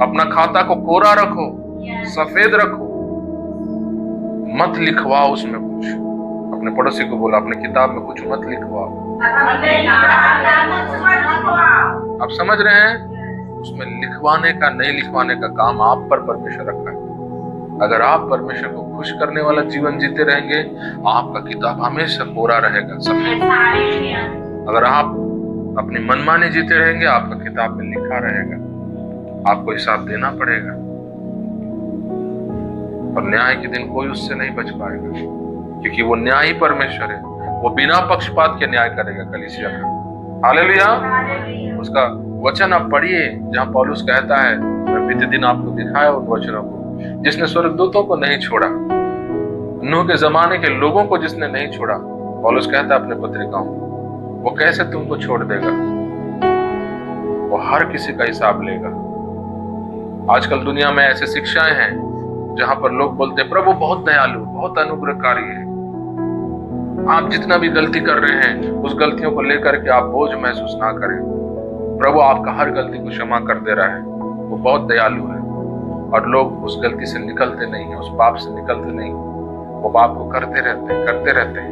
अपना खाता को कोरा रखो, सफेद रखो, मत लिखवाओ उसमें कुछ। अपने पड़ोसी को बोला अपने किताब में कुछ मत लिखवाओ। आप समझ रहे हैं? उसमें लिखवाने का नहीं लिखवाने का काम आप पर परमेश्वर रखा है। अगर आप परमेश्वर को खुश करने वाला जीवन जीते रहेंगे, आपका किताब हमेशा कोरा रहेगा, सफेद। अगर आप अपनी मनमानी जीते रहेंगे, आपका किताब में लिखा रहेगा। आपको हिसाब देना पड़ेगा, और न्याय के दिन कोई उससे नहीं बच पाएगा, क्योंकि वो न्यायी परमेश्वर है। वो बिना पक्षपात के न्याय करेगा कलीसिया का। हालेलुया। उसका वचन आप पढ़िए, जहां पौलुस कहता है, मैं बीते दिन आपको दिखाया उन वचनों को, जिसने स्वर्गदूतों को नहीं छोड़ा, नूह के जमाने के लोगों को जिसने नहीं छोड़ा। पौलुस कहता है अपने पत्रिकाओं में, वो कैसे तुमको छोड़ देगा? वो हर किसी का हिसाब लेगा। आजकल दुनिया में ऐसे शिक्षाएं हैं जहां पर लोग बोलते हैं प्रभु बहुत दयालु, बहुत अनुग्रहकारी है। आप जितना भी गलती कर रहे हैं उस गलतियों को लेकर के आप बोझ महसूस ना करें। प्रभु आपका हर गलती को क्षमा कर दे रहा है, वो बहुत दयालु है। और लोग उस गलती से निकलते नहीं है, उस पाप से निकलते नहीं, वो पाप को करते रहते हैं।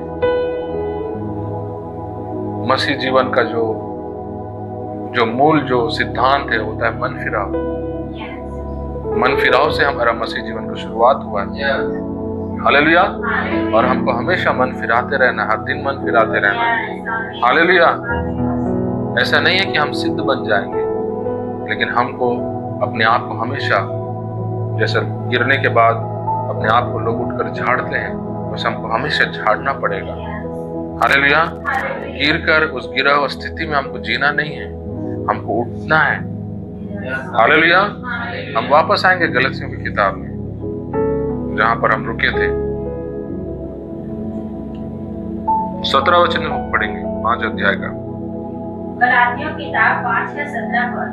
मसीह जीवन का जो मूल जो सिद्धांत है होता है मन फिराव। मन फिराव से हमारा मसीह जीवन की शुरुआत हुआ है। हालेलुया। और हमको हमेशा मन फिराते रहना, हर दिन मन फिराते रहना। हालेलुया। ऐसा नहीं है कि हम सिद्ध बन जाएंगे, लेकिन हमको अपने आप को हमेशा, जैसे गिरने के बाद अपने आप को लोग उठकर झाड़ते हैं, वैसे हमको हमेशा झाड़ना पड़ेगा। हालेलुया। गिरकर उस गिरा हुआ स्थिति में हमको जीना नहीं है, हमको उठना है। हालेलुया। हम वापस आएंगे गलतियों की किताब में, जहां पर हम रुके थे। 17 वचन हम पढ़ेंगे, 5 अध्याय का। गलातियों किताब 5:17 पर,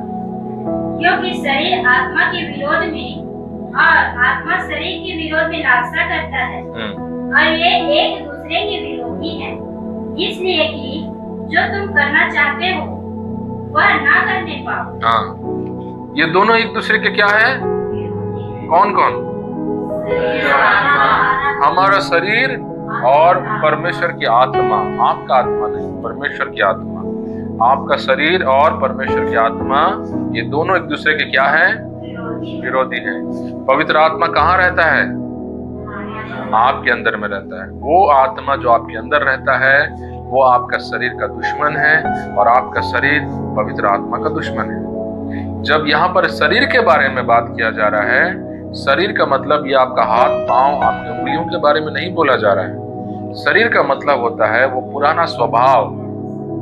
क्योंकि शरीर आत्मा के विरोध में और आत्मा शरीर के विरोध में लालसा करता है, और ये एक दूसरे के विरोधी हैं, इसलिए कि जो तुम करना चाहते हो वह ना करने पाओ। हाँ, ये दोनों एक दूसरे के क्या है? कौन कौन? हमारा शरीर और परमेश्वर की आत्मा। आपका आत्मा नहीं, परमेश्वर की आत्मा। आपका शरीर और परमेश्वर की आत्मा, ये दोनों एक दूसरे के क्या है? विरोधी है। पवित्र आत्मा कहाँ रहता है? आपके अंदर में रहता है। वो आत्मा जो आपके अंदर रहता है वो आपका शरीर का दुश्मन है, और आपका शरीर पवित्र आत्मा का दुश्मन है। जब यहाँ पर शरीर के बारे में बात किया जा रहा है, शरीर का मतलब ये आपका हाथ पांव, आपकी उंगलियों के बारे में नहीं बोला जा रहा है। शरीर का मतलब होता है वो पुराना स्वभाव,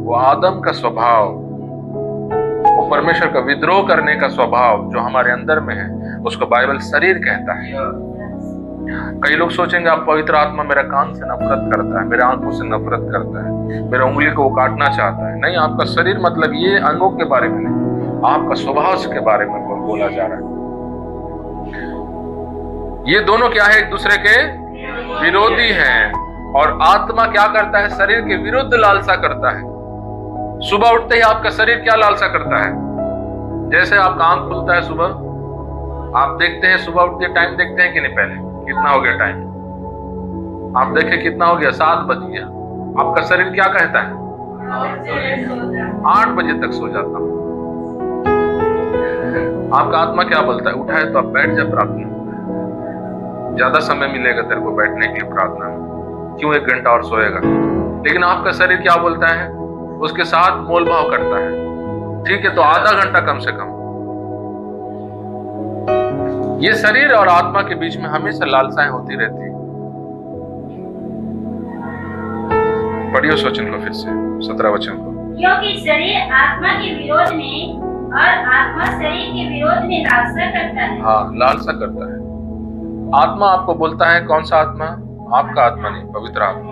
वो आदम का स्वभाव, वो परमेश्वर का विद्रोह करने का स्वभाव जो हमारे अंदर में है, उसको बाइबल शरीर कहता है। कई लोग सोचेंगे आप पवित्र आत्मा मेरा कान से नफरत करता है, मेरे आंखों से नफरत करता है, मेरे उंगली को वो काटना चाहता है। नहीं, आपका शरीर मतलब ये अंगों के बारे में नहीं, आपका स्वभाव के बारे में बोला जा रहा है। ये दोनों क्या है? एक दूसरे के विरोधी हैं। और आत्मा क्या करता है? शरीर के विरुद्ध लालसा करता है। सुबह उठते ही आपका शरीर क्या लालसा करता है? जैसे आपका आंख खुलता है सुबह, आप देखते हैं सुबह उठते टाइम देखते हैं कि नहीं? पहले कितना हो गया टाइम? आप देखें कितना हो गया? 7 बज गया। आपका शरीर क्या कहता है? 8 बजे तक सो जाता हूं। आपका आत्मा क्या बोलता है? उठा है तो आप बैठ जा प्रार्थना, ज्यादा समय मिलेगा तेरे को बैठने के लिए प्रार्थना में, क्यों 1 घंटा और सोएगा? लेकिन आपका शरीर क्या बोलता है? उसके साथ मोल भाव करता है, ठीक है तो आधा घंटा कम से कम। ये शरीर और आत्मा के बीच में हमेशा लालसाएं होती रहती है। पढ़िए उस वचन को फिर से, 17 वचन को। क्योंकि शरीर आत्मा के विरोध में और आत्मा शरीर के विरोध में लालसा करता है। हाँ, लालसा करता है। आत्मा आपको बोलता है, कौन सा आत्मा? आपका आत्मा नहीं, पवित्र आत्मा।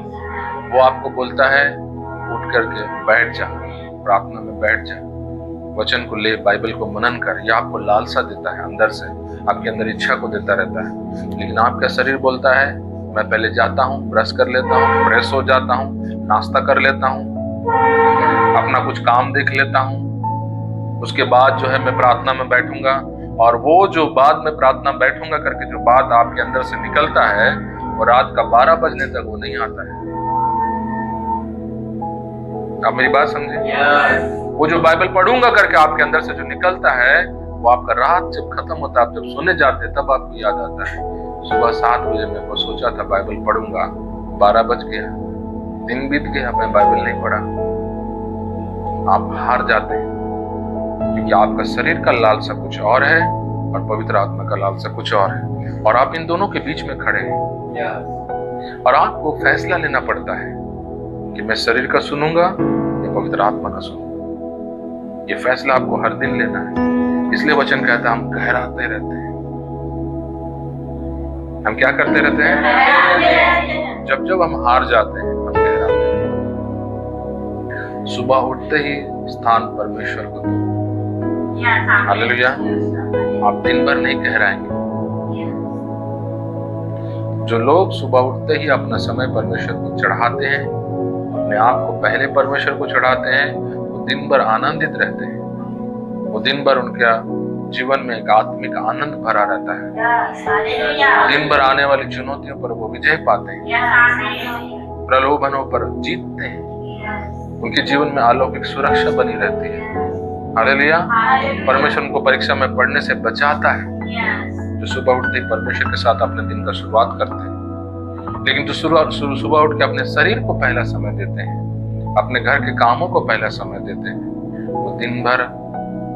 वो आपको बोलता है उठ करके बैठ जा, प्रार्थना में बैठ जा, वचन को ले, बाइबल को मनन कर। ये आपको लालसा देता है, अंदर से आपके अंदर इच्छा को देता रहता है। लेकिन आपका शरीर बोलता है मैं पहले जाता हूँ, ब्रश कर लेता हूँ, फ्रेश हो जाता हूँ, नाश्ता कर लेता हूँ, अपना कुछ काम देख लेता हूँ, उसके बाद जो है मैं प्रार्थना में बैठूंगा। और वो जो बाद में प्रार्थना बैठूंगा करके जो बात आपके अंदर से निकलता है वो रात का 12 बजने तक वो नहीं आता है। आप मेरी बात समझे? वो जो बाइबल पढ़ूंगा करके आपके अंदर से जो निकलता है वो आपका रात जब खत्म होता है, आप जब सोने जाते हैं तब आपको याद आता है सुबह 7 बजे मैं को सोचा था बाइबल पढ़ूंगा, 12 बज गया, दिन बीत गया, मैं बाइबल नहीं पढ़ा। आप हार जाते हैं। क्योंकि आपका शरीर का लालसा कुछ और है और पवित्र आत्मा का लालसा कुछ और है, और आप इन दोनों के बीच में खड़े हैं। और आपको फैसला लेना पड़ता है कि मैं शरीर का सुनूंगा या पवित्र आत्मा का सुनूंगा। ये फैसला आपको हर दिन लेना है। इसलिए वचन कहता है हम गहराते रहते हैं। हम क्या करते रहते हैं? जब जब हम हार जाते हैं हम गहराते हैं। सुबह उठते ही स्थान परमेश्वर को दो। हालेलुया। आप दिन भर नहीं गहराएंगे। जो लोग सुबह उठते ही अपना समय परमेश्वर को चढ़ाते हैं, अपने आप को पहले परमेश्वर को चढ़ाते हैं, वो दिन भर आनंदित रहते हैं। वो दिन भर उनका जीवन में एक आत्मिक आनंद भरा रहता है। दिन भर आने वाली चुनौतियों पर वो विजय पाते हैं, प्रलोभनों पर जीतते हैं। उनके जीवन में अलौकिक सुरक्षा बनी रहती है। हालेलुया। परमेश्वर उनको परीक्षा में पढ़ने से बचाता है। जो सुबह उठते ही परमेश्वर के साथ अपने दिन का शुरुआत करते हैं। लेकिन जो सुबह उठ के अपने शरीर को पहला समय देते हैं, अपने घर के कामों को पहला समय देते हैं, वो दिन भर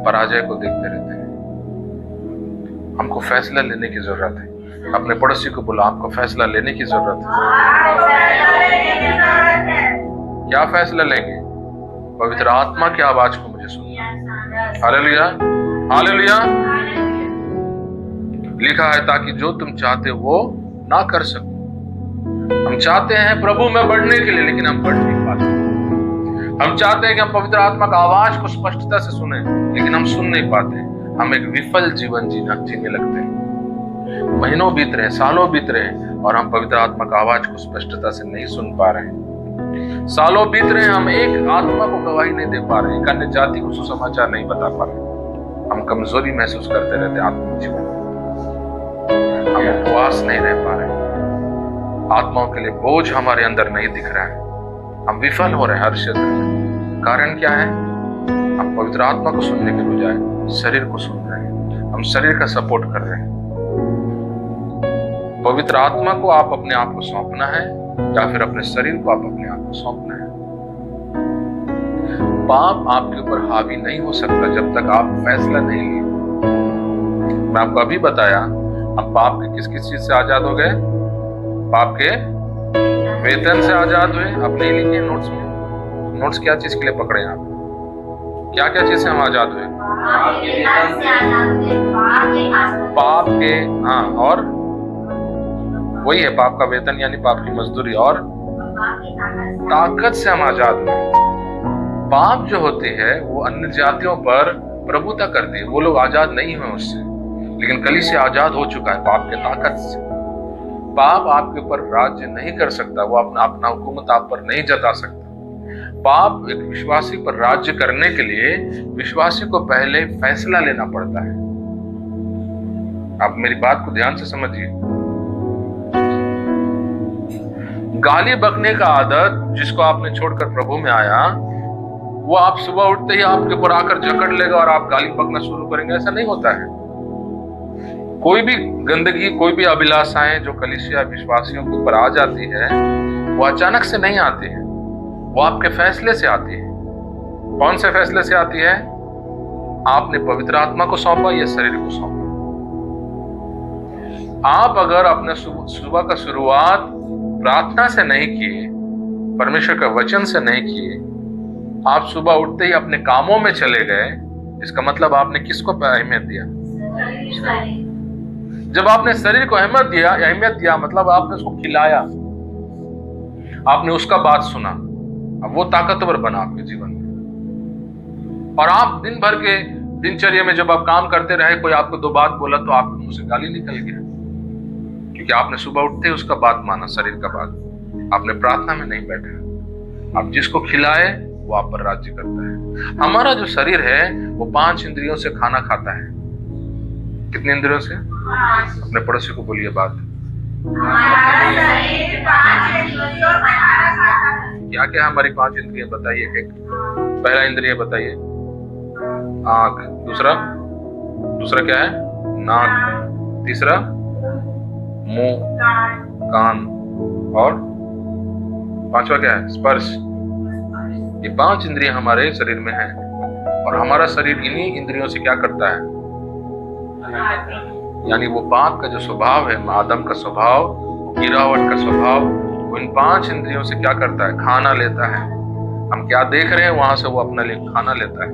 पराजय को देखते रहते हैं। हमको फैसला लेने की जरूरत है। अपने पड़ोसी को बोला आपको फैसला लेने की जरूरत है। क्या फैसला लेंगे? पवित्र आत्मा की आवाज को मुझे सुनना। हालेलुया। हालेलुया। लिखा है ताकि जो तुम चाहते वो ना कर सको। हम चाहते हैं प्रभु में बढ़ने के लिए, लेकिन हम बढ़ नहीं पाते। हम चाहते हैं कि हम पवित्र आत्मा का आवाज को स्पष्टता से सुने, लेकिन हम सुन नहीं पाते। हम एक विफल जीवन जीने लगते हैं। महीनों बीत रहे, सालों बीत रहे, और हम पवित्र आत्मा का आवाज को स्पष्टता से नहीं सुन पा रहे हैं। सालों बीत रहे, हम एक आत्मा को गवाही नहीं दे पा रहे, एक अन्य जाति को सुसमाचार नहीं बता पा रहे। हम कमजोरी महसूस करते रहते आत्मिक जीवन में। हम उपवास नहीं रह पा रहे। आत्माओं के लिए बोझ हमारे अंदर नहीं दिख रहा है। हम विफल हो रहे हैं हर क्षेत्र में। कारण क्या है? हम पवित्र आत्मा को सुनने के बजाय शरीर को सुन रहे हैं। हम शरीर का सपोर्ट कर रहे हैं। पवित्र आत्मा को आप अपने आप को सौंपना है या फिर अपने शरीर को आप अपने आप को सौंपना है। पाप आपके ऊपर हावी नहीं हो सकता जब तक आप फैसला नहीं लिए। मैं आपको अभी बताया, हम पाप के किस किस चीज से आजाद हो गए? पाप के वेतन से आजाद हुए। अपने लिखे नोट्स में। नोट्स क्या चीज के लिए पकड़े आप? क्या क्या चीज से हम आजाद हुए? पाप के, हाँ, और वही है पाप का वेतन यानी पाप की मजदूरी, और ताकत से हम आजाद हुए। पाप जो होती है वो अन्य जातियों पर प्रभुता करती है। वो लोग आजाद नहीं हुए उससे, लेकिन कलीसिया आजाद हो चुका है पाप के ताकत से। पाप आपके ऊपर राज्य नहीं कर सकता। वो अपना हुकूमत आप पर नहीं जता सकता। पाप एक विश्वासी पर राज्य करने के लिए विश्वासी को पहले फैसला लेना पड़ता है। आप मेरी बात को ध्यान से समझिए। गाली बकने का आदत जिसको आपने छोड़कर प्रभु में आया, वो आप सुबह उठते ही आपके ऊपर आकर जकड़ लेगा और आप गाली बकना शुरू करेंगे। ऐसा नहीं होता है। कोई भी गंदगी, कोई भी अभिलाषाएं जो कलीसिया विश्वासियों के ऊपर आ जाती है, वो अचानक से नहीं आती है। वो आपके फैसले से आती है। कौन से फैसले से आती है? आपने पवित्र आत्मा को सौंपा या शरीर को सौंपा। आप अगर अपने सुबह का शुरुआत प्रार्थना से नहीं किए, परमेश्वर का वचन से नहीं किए, आप सुबह उठते ही अपने कामों में चले गए, इसका मतलब आपने किसको अहमियत दिया? जब आपने शरीर को अहमियत दिया मतलब आपने उसको खिलाया, आपने उसका बात सुना, अब वो ताकतवर बना आपके जीवन में। और आप दिन भर के दिनचर्या में जब आप काम करते रहे, कोई आपको दो बात बोला तो आपके मुंह से गाली निकल गया, क्योंकि आपने सुबह उठते ही उसका बात माना, शरीर का बात। आपने प्रार्थना में नहीं बैठे। आप जिसको खिलाए वो आप पर राज्य करता है। हमारा जो शरीर है वो 5 इंद्रियों से खाना खाता है। कितने इंद्रियों से? अपने पड़ोसी को बोलिए बात। क्या क्या हमारी 5 इंद्रियां बताइए? पहला इंद्रिय बताइए, आंख। दूसरा क्या है? नाक। तीसरा मुंह, कान, और 5वां क्या है? स्पर्श। ये 5 इंद्रियां हमारे शरीर में हैं। और हमारा शरीर इन्हीं इंद्रियों से क्या करता है, यानी वो पाप का जो स्वभाव है, आदम का स्वभाव, गिरावट का स्वभाव, वो इन 5 इंद्रियों से क्या करता है, खाना लेता है। हम क्या देख रहे हैं वहां से वो अपने लिए खाना लेता है।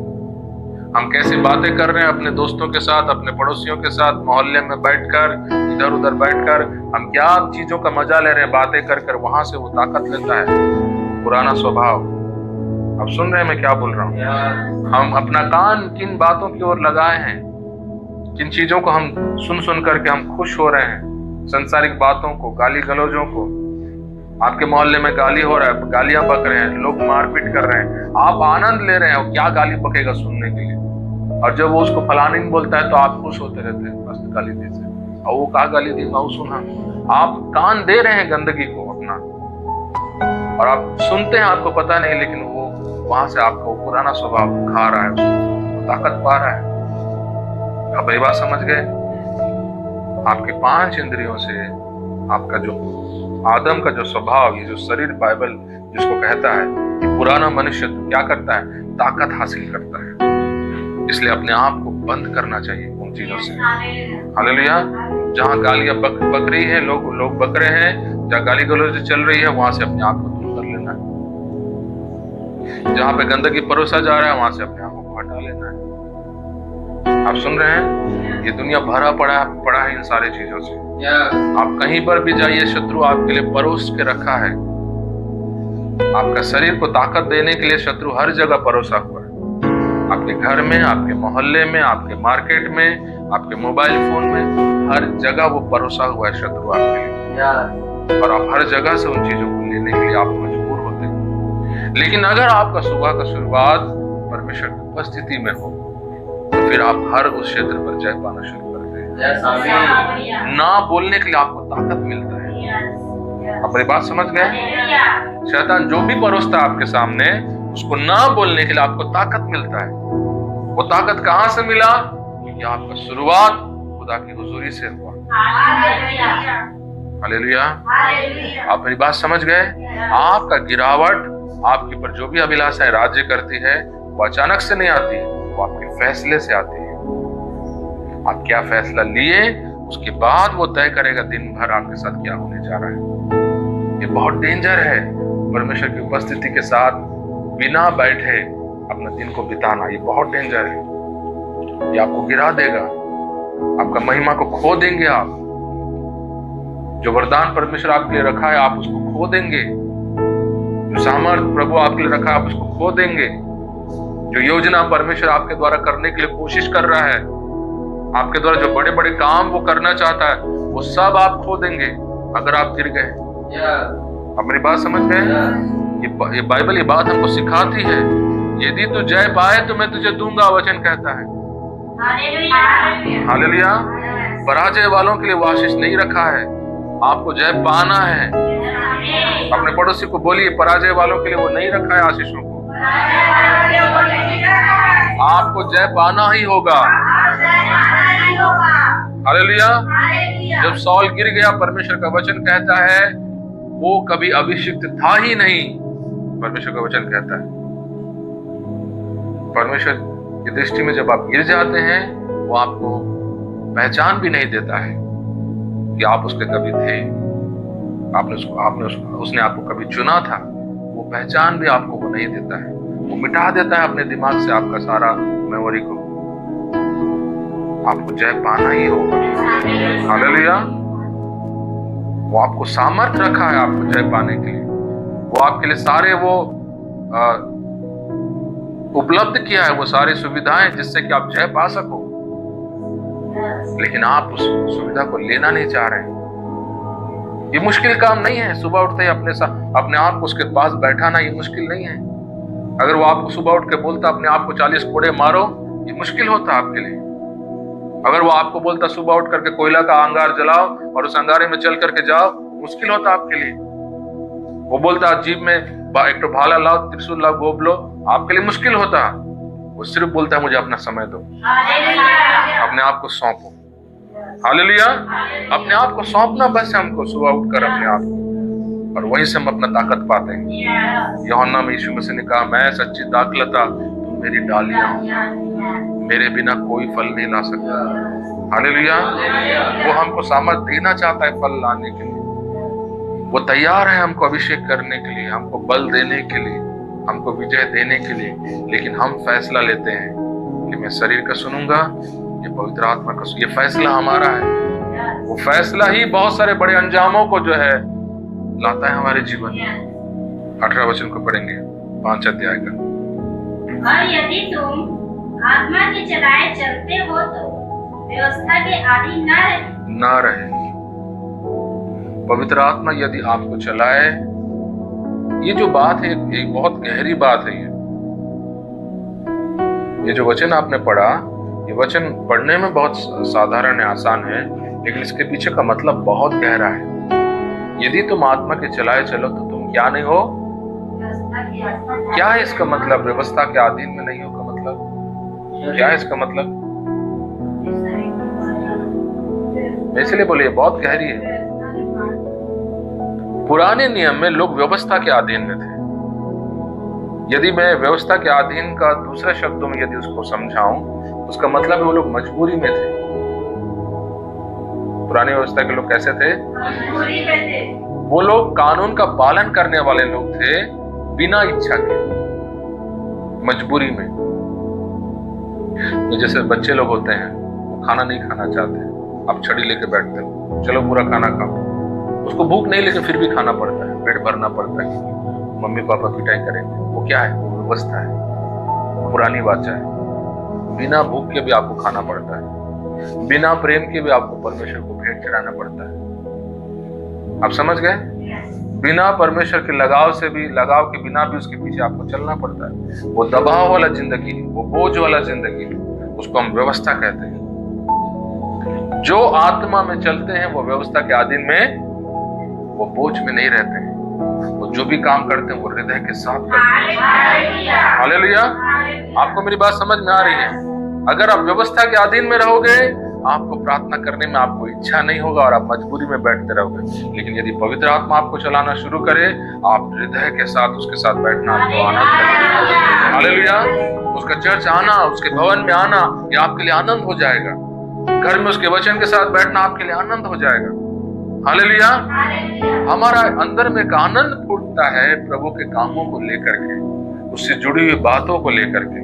हम कैसी बातें कर रहे हैं अपने दोस्तों के साथ, अपने पड़ोसियों के साथ, मोहल्ले में बैठकर, इधर उधर बैठकर हम क्या चीजों का मजा ले रहे हैं, बातें कर कर, वहां से वो ताकत लेता है, पुराना स्वभाव। अब सुन रहे हैं मैं क्या बोल रहा हूँ? हम अपना कान किन बातों की ओर लगाए हैं, किन चीजों को हम सुन सुन करके हम खुश हो रहे हैं, संसारिक बातों को, गाली गलौजों को। आपके मोहल्ले में गाली हो रहा है, गालियां बक रहे हैं, लोग मारपीट कर रहे हैं, आप आनंद ले रहे हैं, क्या गाली बकेगा सुनने के लिए। और जब वो उसको फलानी बोलता है तो आप खुश होते रहते हैं, मस्त गाली दी से, और वो कहा गाली दी, मैं सुना। आप कान दे रहे हैं गंदगी को अपना, और आप सुनते हैं, आपको पता नहीं, लेकिन वो वहां से आपको पुराना स्वभाव खा रहा है, उसको ताकत पा रहा है। अब ये बात समझ गए? आपके 5 इंद्रियों से आपका जो आदम का जो स्वभाव, ये जो शरीर बाइबल जिसको कहता है कि पुराना मनुष्य क्या करता है, ताकत हासिल करता है। इसलिए अपने आप को बंद करना चाहिए उन चीजों से। हालेलुया। जहाँ गालियां बक रही है, लोग बक रहे हैं, जहाँ गाली गलौज चल रही है, वहां से अपने आप को दूर कर लेना है। जहाँ पे गंदगी परोसा जा रहा है, वहां से अपने आप को हटा लेना है। आप सुन रहे हैं? ये दुनिया भरा पड़ा है इन सारी चीजों से। आप कहीं पर भी जाइए, शत्रु आपके लिए परोस के रखा है। आपका शरीर को ताकत देने के लिए शत्रु हर जगह परोसा हुआ है। आपके घर में, आपके मोहल्ले में, आपके मार्केट में, आपके मोबाइल फोन में, हर जगह वो परोसा हुआ है शत्रु आपके लिए। और आप हर जगह से उन चीजों को लेने के लिए आप मजबूर होते हैं। लेकिन अगर आपका सुबह का शुरुआत परमेश्वर की उपस्थिति में हो, तो फिर आप हर उस क्षेत्र पर जय पाना शुरू करते हैं। ना बोलने के लिए आपको ताकत मिलता है। अपनी बात समझ गए? शैतान जो भी परोसता है आपके सामने, उसको ना बोलने के लिए आपको ताकत मिलता है। वो ताकत कहाँ से मिला? क्योंकि आपका शुरुआत खुदा की हुजूरी से हुआ। हालेलुया। आप मेरी बात समझ गए? आपका गिरावट, आपके ऊपर जो भी अभिलाषाएं राज्य करती है, वो अचानक से नहीं आती, वो आपके फैसले से आती है। आप क्या फैसला लिए, उसके बाद वो तय करेगा दिन भर आपके साथ क्या होने जा रहा है। ये बहुत डेंजर है परमेश्वर की उपस्थिति के साथ बिना बैठे अपना दिन को बिताना। ये बहुत डेंजर है। ये आपको गिरा देगा, आपका महिमा को खो देंगे। आप जो वरदान परमेश्वर आपके लिए रखा है, आप उसको खो देंगे। जो सामर्थ प्रभु आपके लिए रखा है, आप उसको खो देंगे। जो योजना परमेश्वर आपके द्वारा करने के लिए कोशिश कर रहा है, आपके द्वारा जो बड़े बड़े काम वो करना चाहता है, वो सब आप खो देंगे अगर आप गिर गए। आप मेरी बात समझ गए? ये बाइबल ये बात हमको सिखाती है। यदि तू जय पाए तो मैं तुझे दूंगा, वचन कहता है। हालेलुया। पराजय वालों के लिए वो आशीष नहीं रखा है, आपको जय पाना है। अपने पड़ोसी को बोलिए, पराजय वालों के लिए वो नहीं रखा है आशीषों को, आपको जय पाना ही होगा। हालेलुया। जब सौल गिर गया, परमेश्वर का वचन कहता है वो कभी अभिषिक्त था ही नहीं। परमेश्वर का वचन कहता है, परमेश्वर की दृष्टि में जब आप गिर जाते हैं, वो आपको पहचान भी नहीं देता है कि आप उसके कभी थे। उसने आपको कभी चुना था। वो पहचान भी आपको वो नहीं देता है। वो मिटा देता है अपने दिमाग से आपका सारा मेमोरी को। आपको जय पाना ही होगा। हालेलुया। वो आपको सामर्थ रखा है आपको जय पाने के लिए। वो आपके लिए सारे वो उपलब्ध किया है, वो सारी सुविधाएं जिससे कि आप जय पा सको। लेकिन आप उस सुविधा को लेना नहीं चाह रहे हैं। ये मुश्किल काम नहीं है। सुबह उठते ही अपने आप को उसके पास बैठाना, ये मुश्किल नहीं है। अगर वो आपको सुबह उठ के बोलता अपने आप को 40 कोड़े मारो, ये मुश्किल होता आपके लिए। अगर वो आपको बोलता सुबह उठ करके कोयला का अंगार जलाओ और उस अंगारे में चल करके जाओ, मुश्किल होता आपके लिए। वो बोलता जीभ में एक तो भाला लाओ, त्रिशूल लाओ, गोब लो, आपके लिए मुश्किल होता। वो सिर्फ बोलता है मुझे अपना समय दो, अपने आप को सौंपो। हालेलुया। अपने आप को सौंपना बस है हमको, सुबह उठकर अपने आप को, और वहीं से हम अपना ताकत पाते हैं। यूहन्ना में यीशु मसीह ने कहा, मैं सच्ची दाखलता, तुम मेरी डालियां हो, मेरे बिना कोई फल नहीं ला सकता। हालेलुया। वो हमको सामर्थ देना चाहता है फल लाने के लिए, वो तैयार है हमको अभिषेक करने के लिए, हमको बल देने के लिए, हमको विजय देने के लिए। लेकिन हम फैसला लेते हैं कि मैं शरीर का सुनूंगा, ये पवित्र आत्मा का। ये फैसला हमारा है। वो फैसला ही बहुत सारे बड़े अंजामों को जो है लाता है हमारे जीवन में। 18 वचन को पढ़ेंगे 5 अध्याय का। और यदि तुम आत्मा के चलाए चलते हो तो व्यवस्था के अधीन न रहे। पवित्र आत्मा यदि आपको चलाए, ये जो बात है एक बहुत गहरी बात है। ये जो वचन आपने पढ़ा, ये वचन पढ़ने में बहुत साधारण है, आसान है, लेकिन इसके पीछे का मतलब बहुत गहरा है। यदि तुम आत्मा के चलाए चलो तो तुम क्या नहीं हो? क्या है इसका मतलब? व्यवस्था के अधीन में नहीं हो का मतलब क्या है इसका मतलब? इसलिए बोलिए बहुत गहरी है। पुराने नियम में लोग व्यवस्था के अधीन में थे। यदि मैं व्यवस्था के अधीन का दूसरे शब्दों में यदि उसको समझाऊं, उसका मतलब है वो लोग मजबूरी में थे। पुरानी व्यवस्था के लोग कैसे थे? मजबूरी में थे। वो लोग कानून का पालन करने वाले लोग थे, बिना इच्छा के, मजबूरी में। तो जैसे बच्चे लोग होते हैं, वो खाना नहीं खाना चाहते, आप छड़ी लेके बैठते हो, चलो पूरा खाना खाओ। उसको भूख नहीं, लेकिन फिर भी खाना पड़ता है, पेट भरना पड़ता है, मम्मी पापा पिटाई करेंगे। वो क्या है? वो व्यवस्था है, पुरानी बात है। बिना भूख के भी आपको खाना पड़ता है, बिना प्रेम के भी आपको परमेश्वर को भेंट चढ़ाना पड़ता है। आप समझ गए? बिना परमेश्वर के लगाव के बिना भी उसके पीछे आपको चलना पड़ता है। वो दबाव वाला जिंदगी, वो बोझ वाला जिंदगी, उसको हम व्यवस्था कहते हैं। जो आत्मा में चलते हैं वो व्यवस्था के अधीन में, वो बोझ में नहीं रहते हैं। वो जो भी काम करते हैं वो हृदय के साथ करते हैं। हालेलुया। आपको मेरी बात समझ में आ रही है? अगर आप व्यवस्था के अधीन में रहोगे, आपको प्रार्थना करने में आपको इच्छा नहीं होगा और आप मजबूरी में बैठते रहोगे। लेकिन यदि पवित्र आत्मा आपको चलाना शुरू करे, आप हृदय के साथ उसके साथ बैठना आपको आनंद लगेगा। हालेलुया। उसका चर्च आना, उसके भवन में आना, ये आपके लिए आनंद हो जाएगा। घर में उसके वचन के साथ बैठना आपके लिए आनंद हो जाएगा। हालेलुया। हमारा अंदर में एक आनंद फूटता है प्रभु के कामों को लेकर के, उससे जुड़ी हुई बातों को लेकर के।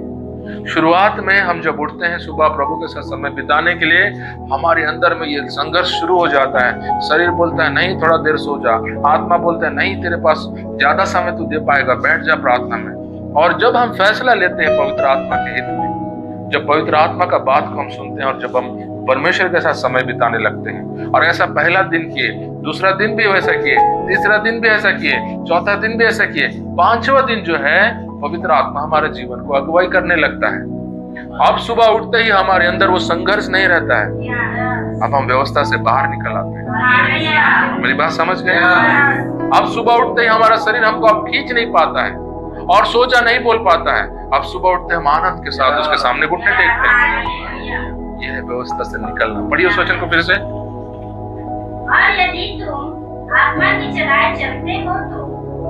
शुरुआत में हम जब उठते हैं सुबह प्रभु के साथ समय बिताने के लिए, हमारे अंदर में ये संघर्ष शुरू हो जाता है। शरीर बोलता है नहीं थोड़ा देर सो जा, आत्मा बोलता है नहीं तेरे पास ज्यादा समय तू दे पाएगा, बैठ जा प्रार्थना में। और जब हम फैसला लेते हैं पवित्र आत्मा के हित में, जब पवित्र आत्मा का बात को हम सुनते हैं और जब हम परमेश्वर के साथ समय बिताने लगते हैं, और ऐसा पहला दिन किए, दूसरा दिन भी वैसा किए, तीसरा दिन भी ऐसा किए, चौथा दिन भी ऐसा किए, 5वां दिन जो है पवित्र आत्मा हमारे जीवन को अगुवाई करने लगता है। अब सुबह उठते ही हमारे अंदर वो संघर्ष नहीं रहता है। अब हम व्यवस्था से बाहर निकल आते हैं। मेरी बात समझ गए? अब सुबह उठते ही हमारा शरीर हमको अब खींच नहीं पाता है और सोचा नहीं बोल पाता है। अब सुबह उठते हम आनंद के साथ उसके सामने घुटने टेकते हैं। यह है व्यवस्था से निकलना। पढ़िए उस वचन को फिर से। और यदि तुम आत्मा की चलाए चलते हो तो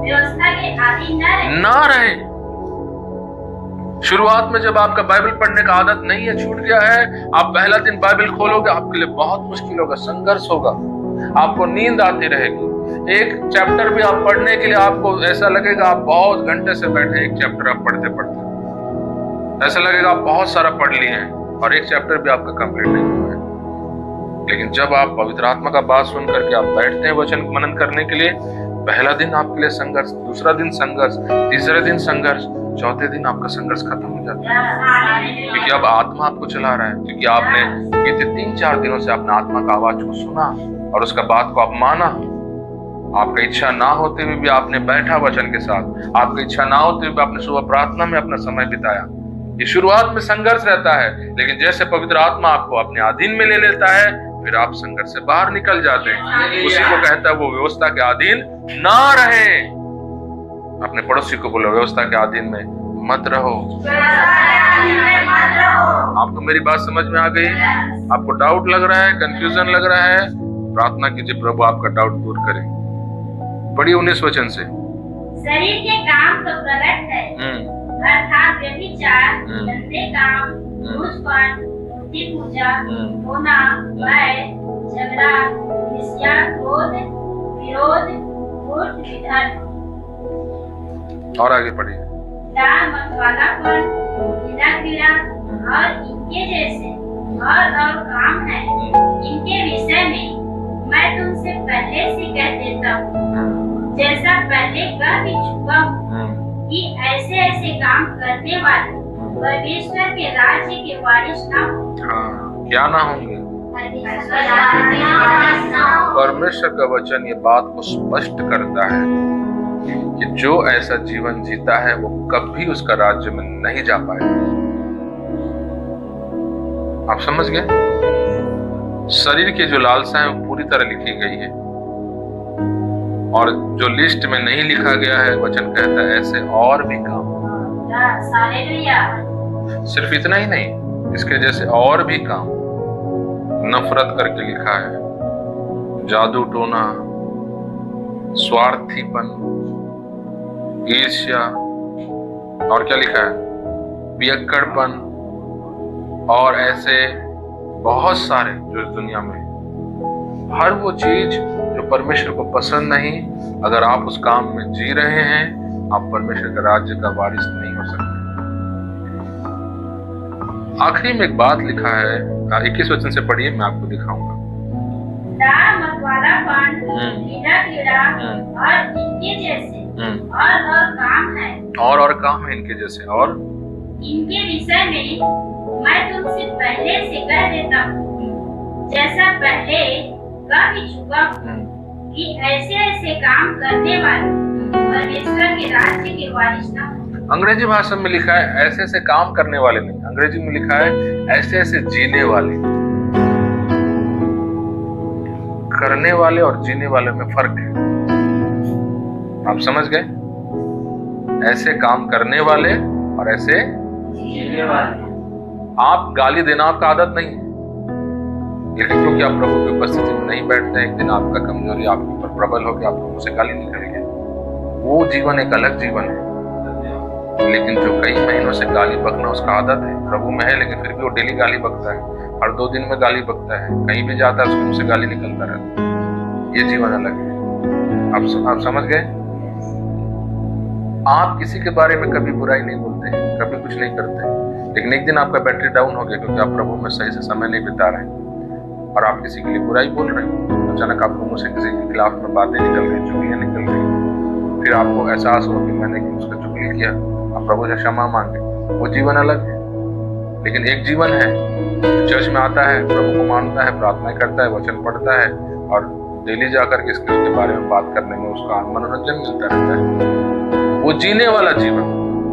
व्यवस्था के अधीन न रहे। शुरुआत में जब आपका बाइबल पढ़ने का आदत नहीं है, छूट गया है, आप पहला दिन बाइबल खोलोगे, आपके लिए बहुत मुश्किल होगा, संघर्ष होगा, आपको नींद आती रहेगी। एक चैप्टर भी आप पढ़ने के लिए आपको ऐसा लगेगा आप बहुत घंटे से बैठे, एक चैप्टर आप पढ़ते पढ़ते ऐसा लगेगा आप बहुत सारा पढ़ लिए हैं और एक चैप्टर भी आपका कंप्लीट नहीं हुआ है। लेकिन जब आप पवित्र आत्मा का बात सुन करके आप बैठते हैं वचन मनन करने के लिए, पहला दिन आपके लिए संघर्ष, दूसरा दिन संघर्ष, तीसरे दिन संघर्ष, चौथे दिन आपका संघर्ष खत्म हो जाता है, क्योंकि अब आत्मा आपको चला रहा है। क्योंकि आपने बीते 3-4 दिनों से अपने आत्मा का आवाज को सुना और उसका बात को आप माना। आपका इच्छा ना होते हुए भी आपने बैठा वचन के साथ, आपकी इच्छा ना होते हुए भी आपने सुबह प्रार्थना में अपना समय बिताया। ये शुरुआत में संघर्ष रहता है, लेकिन जैसे पवित्र आत्मा आपको अपने अधीन में ले लेता है, फिर आप संघर्ष से बाहर निकल जाते हैं। उसी को कहता है वो व्यवस्था के अधीन ना रहे। अपने पड़ोसी को बोलो व्यवस्था के अधीन में मत रहो। आपको मेरी बात समझ में आ गई? आपको डाउट लग रहा है, कंफ्यूजन लग रहा है, प्रार्थना कीजिए प्रभु आपका डाउट दूर करे। पढ़िए 19 वचन से। शरीर के काम तो प्रकट है, अर्थात व्यभिचार, गंदे काम, घूसपन, मूर्ति पूजा, रोना, भय, झगड़ा, ईर्ष्या, क्रोध, विरोध, कूट, विधर्म। और आगे पढ़िए। डाह, मतवालापन, घृणा, क्रीड़ा और इनके जैसे और काम है। इनके विषय में मैं तुमसे पहले से कह देता हूँ, जैसा पहले कह भी चुका हूँ, कि ऐसे ऐसे काम करने वाले परमेश्वर के राज्य के वारिस ना होंगे। क्या ना होंगे? परमेश्वर का वचन ये बात को स्पष्ट करता है कि जो ऐसा जीवन जीता है वो कभी उसका राज्य में नहीं जा पाएगा। आप समझ गए? शरीर की जो लालसा है वो पूरी तरह लिखी गई है, और जो लिस्ट में नहीं लिखा गया है वचन कहता है ऐसे और भी काम। सिर्फ इतना ही नहीं, इसके जैसे और भी काम नफरत करके लिखा है, जादू टोना, स्वार्थीपन, ईर्ष्या, और क्या लिखा है, पियक्कड़पन, और ऐसे बहुत सारे जो इस दुनिया में हर वो चीज जो परमेश्वर को पसंद नहीं, अगर आप उस काम में जी रहे हैं आप परमेश्वर के राज्य का वारिस नहीं हो सकते। आखिरी में एक बात लिखा है, 21 वचन से पढ़िए, मैं आपको दिखाऊंगा। डाह, मतवालापन, घृणा, क्रीड़ा और इनके जैसे और काम है। और काम है इनके जैसे, और इनके विषय में मैं तुमसे पहले से कह देता हूँ, जैसा पहले कह भी चुका हूँ, कि ऐसे ऐसे काम करने वाले परमेश्वर के राज्य के वारिस ना होंगे। अंग्रेजी भाषा में लिखा है ऐसे ऐसे काम करने वाले नहीं, अंग्रेजी में लिखा है ऐसे ऐसे जीने वाले। करने वाले और जीने वाले में फर्क है, आप समझ गए? ऐसे काम करने वाले और ऐसे जीने वाले। आप गाली देना आपका आदत नहीं है, लेकिन क्योंकि आप प्रभु की उपस्थिति में नहीं बैठते, एक दिन आपका कमजोरी आपके ऊपर प्रबल हो गया, आप प्रभु से गाली निकलेगी। वो जीवन एक अलग जीवन है, लेकिन जो कई महीनों से गाली बकना उसका आदत है, प्रभु में है लेकिन फिर भी वो डेली गाली बकता है, हर 2 दिन में गाली बकता है, कहीं भी जाता है उसके मुंह से गाली निकलता रहता है। ये जीवन अलग है। आप समझ गए? आप किसी के बारे में कभी बुराई नहीं बोलते, कभी कुछ नहीं करते, लेकिन एक दिन आपका बैटरी डाउन हो गया क्योंकि आप प्रभु में सही से समय नहीं बिता रहे और आप किसी के लिए बुराई बोल रहे हैं। अचानक आपको मुंह से किसी के खिलाफ में बातें निकल गई, चुगलियां निकल गई, फिर आपको एहसास हो कि मैंने उसका चुगली किया, आप प्रभु से क्षमा मांगे। वो जीवन अलग है। लेकिन एक जीवन है जो चर्च में आता है, प्रभु को मानता है, प्रार्थना करता है, वचन पढ़ता है और डेली जाकर के इसके बारे में बात करने में उसका मनोरंजन मिलता रहता है। वो जीने वाला जीवन,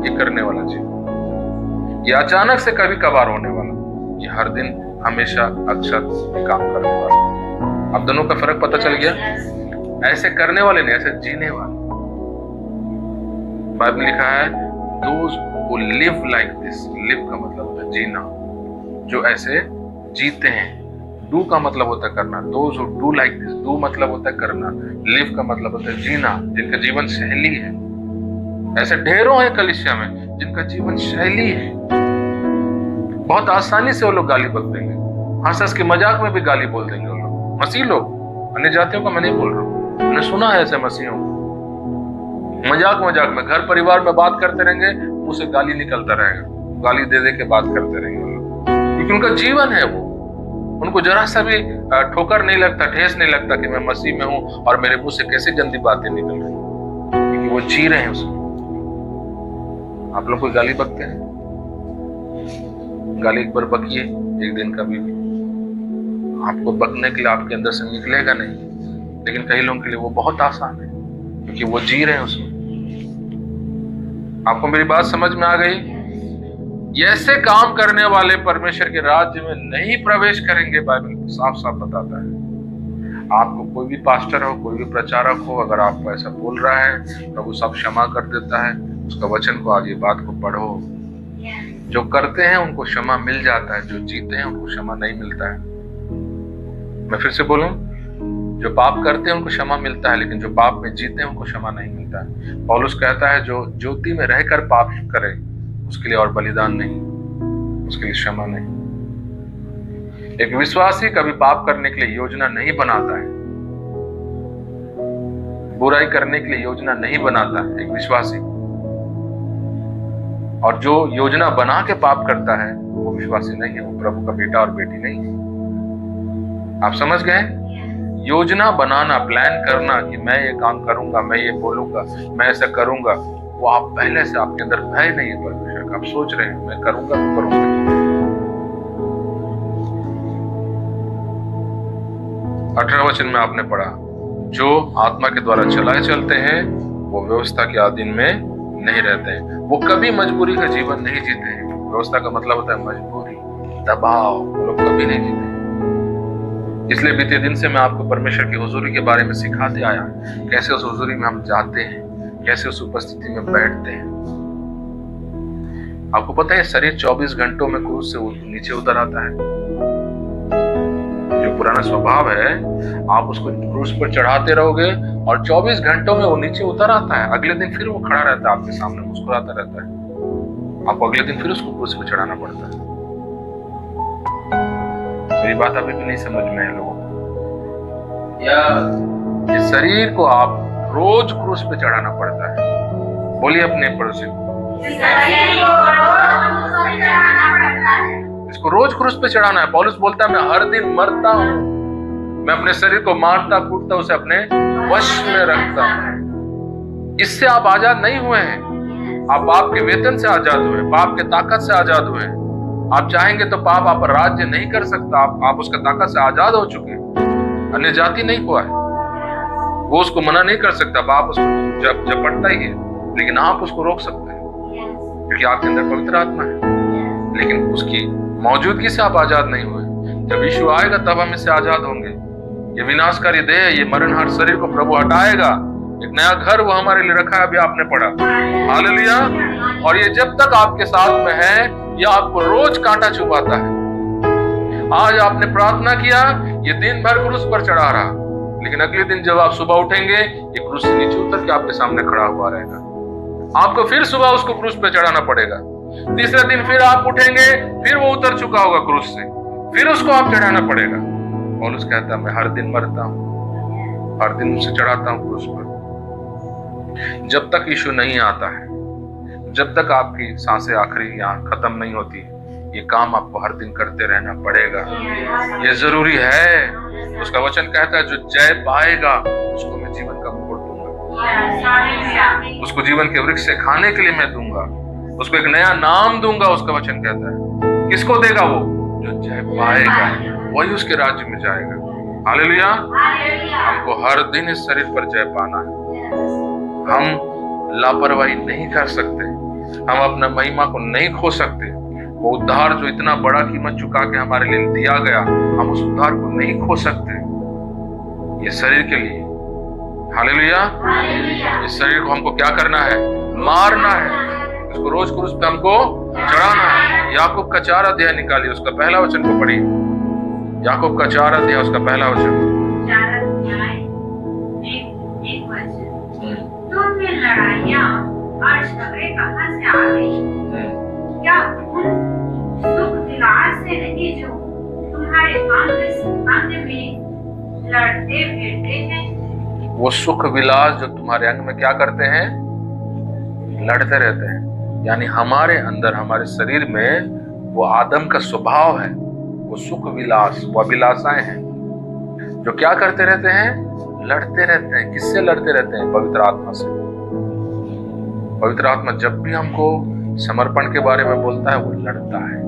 ये करने वाला जीवन, ये अचानक से कभी कभार होने वाला, ये हर दिन हमेशा अक्षर काम करने वाला। अब दोनों का फर्क पता चल गया? ऐसे करने वाले नहीं, ऐसे जीने वाले। बाइबल में लिखा है those who live like this, live का मतलब होता है जीना, जो ऐसे जीते हैं। do का मतलब होता है करना, those who do like this, do मतलब होता है करना, live का मतलब होता है जीना, जिनका जीवन शैली है। ऐसे ढेरों हैं कलीसिया में जिनका जीवन शैली है। बहुत आसानी से वो लोग गाली बक देंगे, हंस के मजाक में भी गाली बोल देंगे वो लोग। मसीह लोग, अन्य जातियों का मैं नहीं बोल रहा हूँ, मैंने सुना है ऐसे मसीहों को, मजाक में घर परिवार में बात करते रहेंगे, मुंह से गाली निकलता रहेगा, गाली दे दे के बात करते रहेंगे वो लोग, क्योंकि उनका जीवन है वो। उनको जरा सा भी ठोकर नहीं लगता, ठेस नहीं लगता कि मैं मसीह में हूं और मेरे मुंह से कैसे गंदी बातें निकल रही, क्योंकि वो जी रहे हैं उसमें। आप लोग कोई गाली बकते हैं? गाली एक बार बकिए, एक दिन कभी भी आपको बकने के लिए आपके अंदर से निकलेगा नहीं, लेकिन कई लोगों के लिए वो बहुत आसान है क्योंकि वो जी रहे हैं उसमें। आपको मेरी बात समझ में आ गई? ऐसे काम करने वाले परमेश्वर के राज्य में नहीं प्रवेश करेंगे, बाइबल साफ साफ बताता है। आपको कोई भी पास्टर हो, कोई भी प्रचारक हो, अगर आपको ऐसा बोल रहा है, प्रभु सब क्षमा कर देता है। उसका वचन को आगे बात को पढ़ो। जो करते हैं उनको क्षमा मिल जाता है, जो जीते हैं उनको क्षमा नहीं मिलता है। मैं फिर से बोलूं, जो पाप करते हैं उनको क्षमा मिलता है, लेकिन जो पाप में जीते हैं उनको क्षमा नहीं मिलता है। पौलुस कहता है जो ज्योति में रहकर पाप करे उसके लिए और बलिदान नहीं, उसके लिए क्षमा नहीं। एक विश्वासी कभी पाप करने के लिए योजना नहीं बनाता है, बुराई करने के लिए योजना नहीं बनाता है एक विश्वासी। और जो योजना बना के पाप करता है वो विश्वासी नहीं है, वो प्रभु का बेटा और बेटी नहीं है। आप समझ गए? योजना बनाना, प्लान करना कि मैं ये काम करूंगा, मैं ये बोलूंगा, मैं ऐसा करूंगा, वो आप पहले से आपके अंदर भय नहीं है परमेश्वर का। आप सोच रहे हैं मैं करूंगा तो करूंगा। 18 वचन में आपने पढ़ा, जो आत्मा के द्वारा चलाए चलते हैं वो व्यवस्था के अधीन में नहीं रहते हैं। वो कभी मजबूरी का जीवन नहीं जीते हैं। व्यवस्था का मतलब होता है मजबूरी, दबाव, वो लोग कभी नहीं जीते। इसलिए बीते दिन से मैं आपको परमेश्वर की हुजूरी के बारे में सिखाते आया, कैसे उस हुजूरी में हम जाते हैं, कैसे उस उपस्थिति में बैठते हैं। आपको पता है शरीर 24 घंटों में क्रूस से नीचे उतर आता है। जो पुराना स्वभाव है आप उसको क्रूस पर चढ़ाते रहोगे और 24 घंटों में वो नीचे उतर आता है। अगले दिन फिर वो खड़ा रहता है आपके सामने, मुस्कुराता रहता है। आपको अगले दिन फिर उसको क्रूस पर चढ़ाना पड़ता है। मेरी बात अभी भी नहीं समझ में है लोगों को? या इस शरीर को आप रोज क्रूस पे चढ़ाना पड़ता है। बोलिए अपने पड़ोसी को, इसको रोज क्रूस पे चढ़ाना है। पौलुस बोलता है मैं हर दिन मरता हूं, मैं अपने शरीर को मारता कूटता उसे अपने वश में रखता हूं। इससे आप आजाद नहीं हुए हैं। आप पाप के वेतन से आजाद हुए, पाप के ताकत से आजाद हुए। आप चाहेंगे तो पाप आप राज्य नहीं कर सकता। आप उसका ताकत से आजाद हो चुके हैं। अन्य जाति नहीं हुआ है, वो उसको मना नहीं कर सकता। पाप उसको झपटता ही है, लेकिन आप उसको रोक सकते हैं क्योंकि आपके अंदर पवित्र आत्मा है। लेकिन उसकी मौजूदगी से आप आजाद नहीं हुए। जब यीशु आएगा तब हम इससे आजाद होंगे। ये विनाशकारी देह, ये मरणहार शरीर को प्रभु हटाएगा। एक नया घर वो हमारे लिए रखा है, अभी आपने पढ़ा। हालेलुया। और ये जब तक आपके साथ में है, ये आपको रोज कांटा चुभाता है। आज आपने प्रार्थना किया, ये दिन भर क्रूस पर चढ़ा रहा, लेकिन अगले दिन जब आप सुबह उठेंगे ये क्रूस से नीचे उतर के आपके सामने खड़ा हुआ रहेगा। आपको फिर सुबह उसको क्रूस पे चढ़ाना पड़ेगा। तीसरे दिन फिर आप उठेंगे, फिर वो उतर चुका होगा क्रूस से, फिर उसको आप चढ़ाना पड़ेगा। पौलुस कहता है मैं हर दिन मरता हूं, हर दिन उसे चढ़ाता हूं क्रूस पर। जब तक यीशु नहीं आता है, जब तक आपकी सांसें आखिरी यहाँ खत्म नहीं होती, ये काम आपको हर दिन करते रहना पड़ेगा। ये जरूरी है। उसका वचन कहता है जो जय पाएगा उसको मैं जीवन का मुकुट दूंगा, उसको जीवन के वृक्ष से खाने के लिए मैं दूंगा, उसको एक नया नाम दूंगा। उसका वचन कहता है किसको देगा? वो जो जय पाएगा वही उसके राज्य में जाएगा। हालेलुया। हमको हर दिन इस शरीर पर जय पाना है। हम लापरवाही नहीं कर सकते, हम अपना महिमा को नहीं खो सकते। वो उद्धार जो इतना बड़ा कीमत चुका के हमारे लिए दिया गया, हम उस उद्धार को नहीं खो सकते ये शरीर के लिए। हालेलुया। इस शरीर को हमको क्या करना है? मारना है। इसको रोज क्रूस पे हमको चढ़ाना है। याकूब का 4 अध्याय निकालिए, उसका पहला वचन को पढ़िए। याकूब का 4 अध्याय उसका पहला वचन। तो फिर लड़ाइयाँ और झगड़े कहाँ से आ गई? क्या उन सुख विलास से नहीं जो तुम्हारे अंग में लड़ते फिरते हैं? वो सुख विलास जो तुम्हारे अंग में क्या करते हैं? लड़ते रहते हैं। यानी हमारे अंदर, हमारे शरीर में वो आदम का स्वभाव है, वो सुख विलास, वो अभिलाषाएं हैं जो क्या करते रहते हैं? लड़ते रहते हैं। किससे लड़ते रहते हैं? पवित्र आत्मा से। पवित्र आत्मा जब भी हमको समर्पण के बारे में बोलता है वो लड़ता है।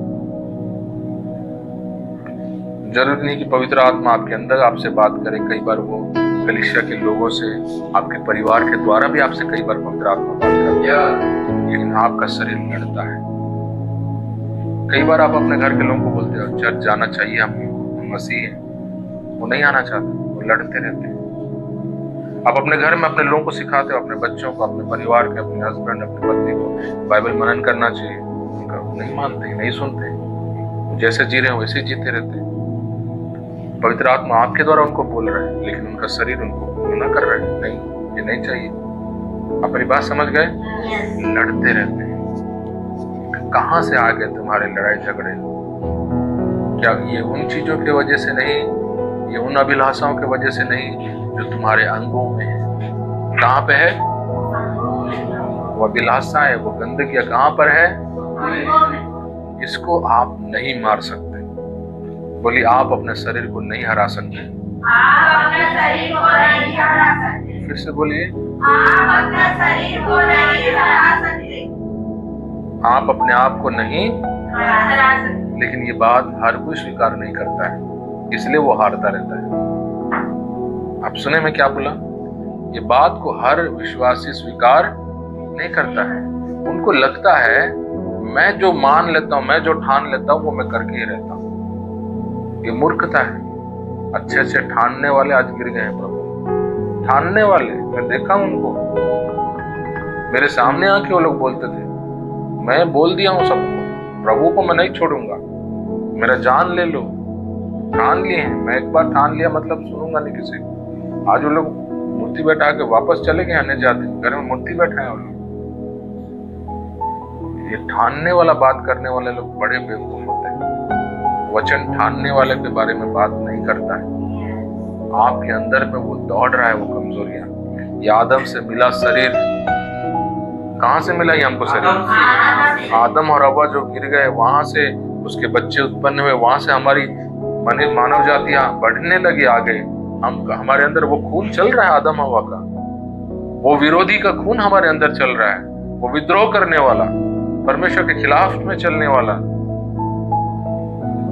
जरूरी नहीं कि पवित्र आत्मा आपके अंदर आपसे बात करे। कई बार वो कलीसिया के लोगों से, आपके परिवार के द्वारा भी आपसे कई बार पवित्र आत्मा बात करता है, लेकिन आपका शरीर लड़ता है। कई बार आप अपने घर के लोगों को बोलते हो चर्च जाना चाहिए, हम मसीह हैं, वो नहीं आना चाहते, वो लड़ते रहते हैं। आप अपने घर में अपने लोगों को सिखाते हो, अपने बच्चों को, अपने परिवार के, अपने हस्बैंड, अपनी पत्नी को बाइबल मनन करना चाहिए, उनका नहीं मानते, नहीं सुनते, जैसे जी रहे हैं वैसे जीते रहते हैं। पवित्र आत्मा आपके द्वारा उनको बोल रहे हैं, लेकिन उनका शरीर उनको मना कर रहा है, नहीं ये नहीं चाहिए। आप मेरी बात समझ गए? लड़ते रहते हैं। कहां से आ गए तुम्हारे लड़ाई झगड़े? क्या ये उन चीजों की वजह से नहीं, ये उन अभिलाषाओं की वजह से नहीं जो तुम्हारे अंगों में है? कहां पे है वो अभिलाषा? है वो गंदगी कहां पर है? इसको आप नहीं मार सकते। बोलिए, आप अपने शरीर को नहीं हरा सकते। आप अपने शरीर को नहीं हरा सकते। फिर से बोलिए, आप अपने शरीर को नहीं हरा सकते। आप अपने आप को नहीं हरा सकते। लेकिन ये बात हर कोई स्वीकार नहीं करता है, इसलिए वो हारता रहता है। आप सुने मैं क्या बोला? ये बात को हर विश्वासी स्वीकार नहीं करता है। उनको लगता है मैं जो मान लेता हूं, मैं जो ठान लेता हूं, वो मैं करके ही रहता हूं। ये मूर्खता है। अच्छे अच्छे ठानने वाले आज गिर गए हैं प्रभु। ठानने वाले मैं देखा उनको, मेरे सामने आके वो लोग बोलते थे मैं बोल दिया हूं सबको, प्रभु को मैं नहीं छोड़ूंगा, मेरा जान ले लो। ठान लिए हैं, मैं एक बार ठान लिया मतलब सुनूंगा नहीं किसी को। आज वो लोग मूर्ति बैठा के वापस चले गए, आने जाते घर में मूर्ति बैठा है वो लोग। ये ठानने वाला बात करने वाले लोग बड़े बेवकूफ होते हैं। वचन ठानने वाले के बारे में बात नहीं करता है। आपके अंदर में वो दौड़ रहा है, वो कमजोरियां। ये आदम से मिला शरीर, कहां से मिला ये हमको शरीर? आदम और हवा जो गिर गए, वहां से उसके बच्चे उत्पन्न हुए, वहां से हमारी मानव जातियां बढ़ने लगी आगे। हमारे अंदर वो खून चल रहा है आदम हवा का, वो विरोधी का खून हमारे अंदर चल रहा है, वो विद्रोह करने वाला, परमेश्वर के खिलाफ में चलने वाला।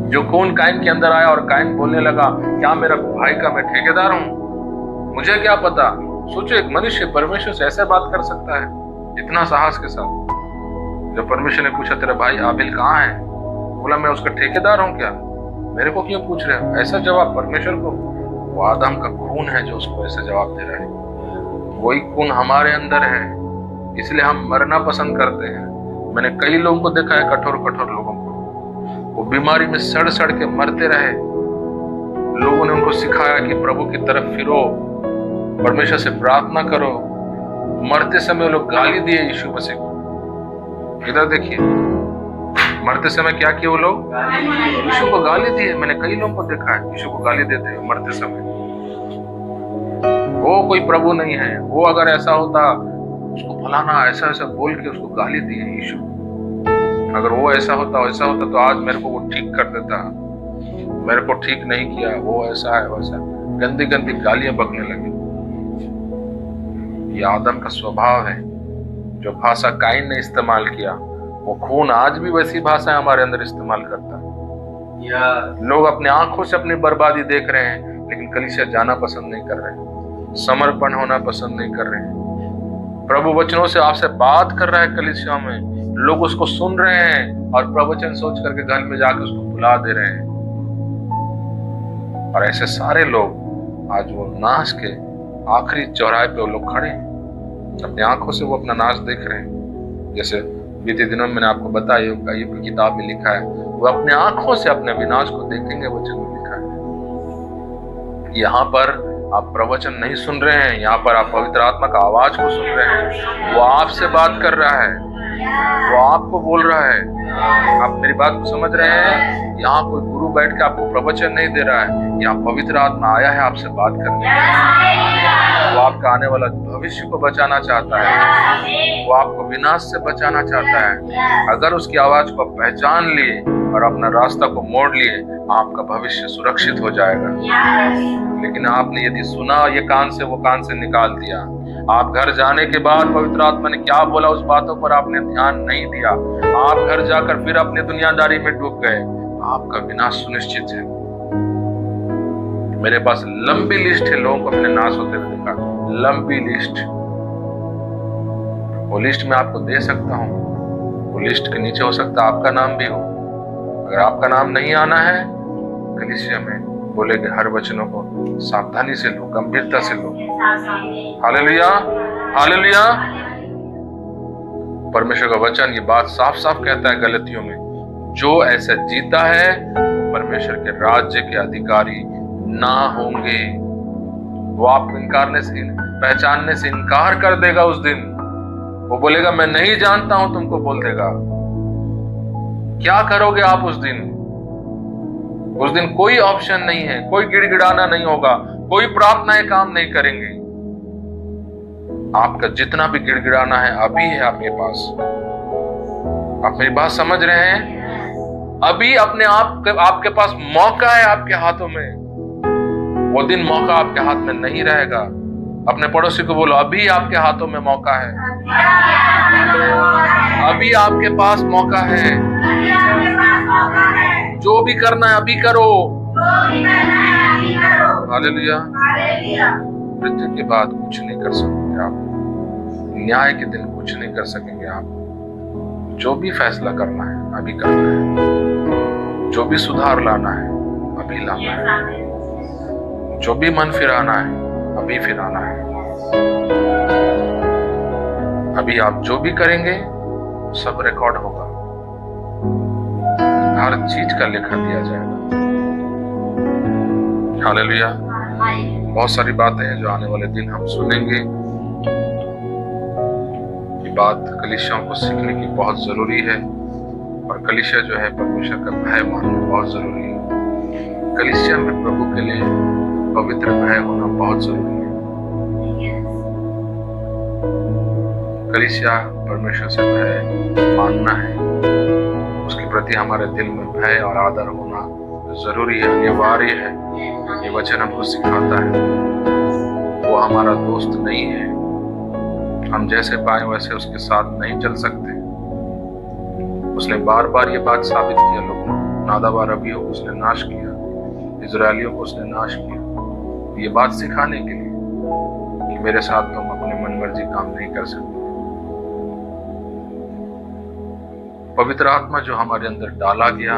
जो खून काइन के अंदर आया और काइन बोलने लगा क्या मेरा भाई का मैं ठेकेदार हूं, मुझे क्या पता। सोचो, एक मनुष्य परमेश्वर से ऐसे बात कर सकता है इतना साहस के साथ। जब परमेश्वर ने पूछा तेरा भाई आबिल कहाँ है, बोला मैं उसका ठेकेदार हूं क्या, मेरे को क्यों पूछ रहे हो? ऐसा जवाब परमेश्वर को। वो आदम का खून है जो उसको ऐसा जवाब दे रहा है। वही खून हमारे अंदर है, इसलिए हम मरना पसंद करते हैं। मैंने कई लोगों को देखा है, कठोर कठोर लोगों को, वो बीमारी में सड़ सड़ के मरते रहे। लोगों ने उनको सिखाया कि प्रभु की तरफ फिरो, परमेश्वर से प्रार्थना करो। मरते समय लोग गाली दिए यीशु मसीह को। इधर देखिए, मरते समय क्या किए वो लोग? यीशु को गाली दिए। मैंने कई लोगों को देखा है यीशु को गाली देते हुए मरते समय। वो कोई प्रभु नहीं है, वो अगर ऐसा होता उसको फलाना ऐसा ऐसा बोल के उसको गाली दिए यीशु। अगर वो ऐसा होता तो आज मेरे को वो ठीक कर देता, मेरे को ठीक नहीं किया, वो ऐसा है वैसा, गंदी गंदी गालियां बकने लगी। ये आदम का स्वभाव है। जो भाषा काइन ने इस्तेमाल किया, वो खून आज भी वैसी भाषा हमारे अंदर इस्तेमाल करता है। लोग अपने आंखों से अपनी बर्बादी देख रहे हैं, लेकिन कलीसिया जाना पसंद नहीं कर रहे, समर्पण होना पसंद नहीं कर रहे। प्रभु वचनों से आपसे बात कर रहा है कलीसिया में, लोग उसको सुन रहे हैं और प्रवचन सोच करके घर में जाकर उसको भुला दे रहे हैं। और ऐसे सारे लोग आज वो नाश के आखिरी चौराहे पे वो लोग खड़े हैं, अपनी आंखों से वो अपना नाश देख रहे हैं। जैसे बीते दिनों में मैंने आपको बताया, ये किताब में लिखा है, वो अपने आंखों से अपने विनाश को देखेंगे, वचन में लिखा है। यहाँ पर आप प्रवचन नहीं सुन रहे हैं, यहाँ पर आप पवित्र आत्मा का आवाज को सुन रहे हैं। वो आपसे बात कर रहा है, वो आपको बोल रहा है। आप मेरी बात को समझ रहे हैं? यहाँ कोई गुरु बैठ के आपको प्रवचन नहीं दे रहा है, यहाँ पवित्र आत्मा आया है आपसे बात करने। वो आपका आने वाला भविष्य को बचाना चाहता है, वो आपको विनाश से बचाना चाहता है। अगर उसकी आवाज को आप पहचान लिए और अपना रास्ता को मोड़ लिए, आपका भविष्य सुरक्षित हो जाएगा। लेकिन आपने यदि सुना ये कान से वो कान से निकाल दिया, आप घर जाने के बाद पवित्र आत्मा ने क्या बोला उस बातों पर आपने ध्यान नहीं दिया, आप घर जाकर फिर अपनी दुनियादारी में डूब गए, आपका विनाश सुनिश्चित है। मेरे पास लंबी लिस्ट है लोगों को अपने नाश होते हुए देखा, लंबी लिस्ट। वो लिस्ट मैं आपको दे सकता हूँ, वो लिस्ट के नीचे हो सकता है आपका नाम भी हो। अगर आपका नाम नहीं आना है, कलीसिया में बोले कि हर वचनों को सावधानी से लो, गंभीरता से लो। Hallelujah, hallelujah. परमेश्वर का वचन ये बात साफ साफ कहता है गलतियों में, जो ऐसा जीता है परमेश्वर के राज्य के अधिकारी ना होंगे। वो आपको पहचानने से इनकार कर देगा। उस दिन वो बोलेगा मैं नहीं जानता हूं, तुमको बोल देगा। क्या करोगे आप उस दिन? उस दिन कोई ऑप्शन नहीं है, कोई गिड़गिड़ाना नहीं होगा, कोई प्रार्थनाएं काम नहीं करेंगी। आपका जितना भी गिड़गिड़ाना है अभी है आपके पास। आप मेरी बात समझ रहे हैं? अभी अपने आप आपके पास मौका है आपके हाथों में। वो दिन मौका आपके हाथ में नहीं रहेगा। अपने पड़ोसी को बोलो, अभी आपके हाथों में मौका है। अभी आपके पास मौका है। जो भी करना है अभी करो। हालेलुया। मृत्यु के बाद कुछ नहीं कर सकेंगे आप। न्याय के दिन कुछ नहीं कर सकेंगे आप। जो भी फैसला करना है अभी करना है। जो भी सुधार लाना है अभी लाना है। जो भी मन फिराना है अभी फिराना है। अभी आप जो भी करेंगे सब रिकॉर्ड होगा। हर चीज का लेखा दिया जाएगा। हालेलुया। बहुत सारी बातें हैं जो आने वाले दिन हम सुनेंगे। ये बात कलीसियाओं को सीखने की बहुत जरूरी है। और कलीसिया जो है परमेश्वर का भय मानना बहुत जरूरी है। कलीसिया में प्रभु के लिए पवित्र भय होना बहुत जरूरी है। कलीसिया परमेश्वर से भय मानना है। उसके प्रति हमारे दिल में भय और आदर होना जरूरी है, अनिवार्य है। ये वचन हमको सिखाता है। वो हमारा दोस्त नहीं है। हम जैसे पाए वैसे उसके साथ नहीं चल सकते। उसने बार बार ये बात साबित किया। लोगों नादाब और अबीहू को उसने नाश किया। इजरायलियों को उसने नाश किया। ये बात सिखाने के लिए कि मेरे साथ तुम अपने मन मर्जी काम नहीं कर सकते। पवित्र आत्मा जो हमारे अंदर डाला गया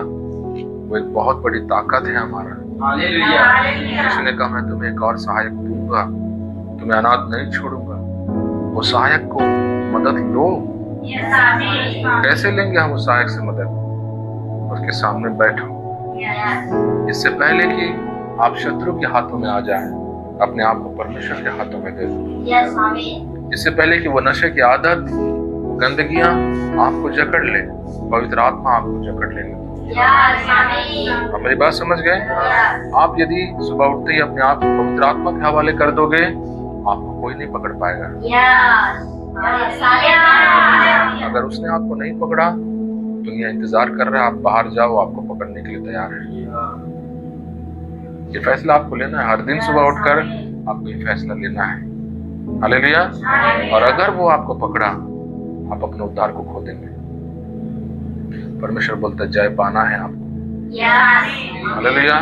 वो एक बहुत बड़ी ताकत है हमारा। यीशु ने कहा, मैं तुम्हें एक और सहायक दूंगा, तुम्हें अनाथ नहीं छोड़ूंगा। वो सहायक को मदद लो। कैसे लेंगे हम उस सहायक से मदद? उसके सामने बैठो। इससे पहले कि आप शत्रु के हाथों में आ जाएं, अपने आप को परमेश्वर के हाथों में दे दो। इससे पहले कि वो नशे की आदत, गंदगियां आपको जकड़ ले, पवित्र आत्मा आपको जकड़ लेगा। आप मेरी बात समझ गए? आप यदि सुबह उठते ही अपने आप को पवित्र आत्मा के हवाले कर दोगे, आपको कोई नहीं पकड़ पाएगा। अगर उसने आपको नहीं पकड़ा, दुनिया इंतजार कर रहा है, आप बाहर जाओ, आपको पकड़ने के लिए तैयार है। ये फैसला आपको लेना है। हर दिन सुबह उठकर आपको ये फैसला लेना है। हालेलुया। और अगर वो आपको पकड़ा, आप अपने उद्धार को खो देंगे। परमेश्वर बोलता है, जय पाना है आपको। हालेलुया।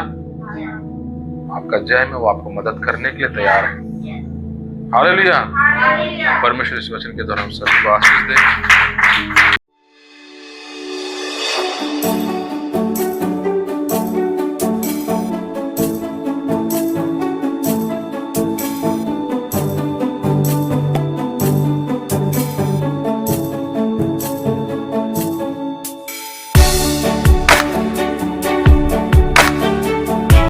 आपका जय में वो आपको मदद करने के लिए तैयार है। हालेलुया। परमेश्वर इस वचन के द्वारा हम सबको आशीष दे।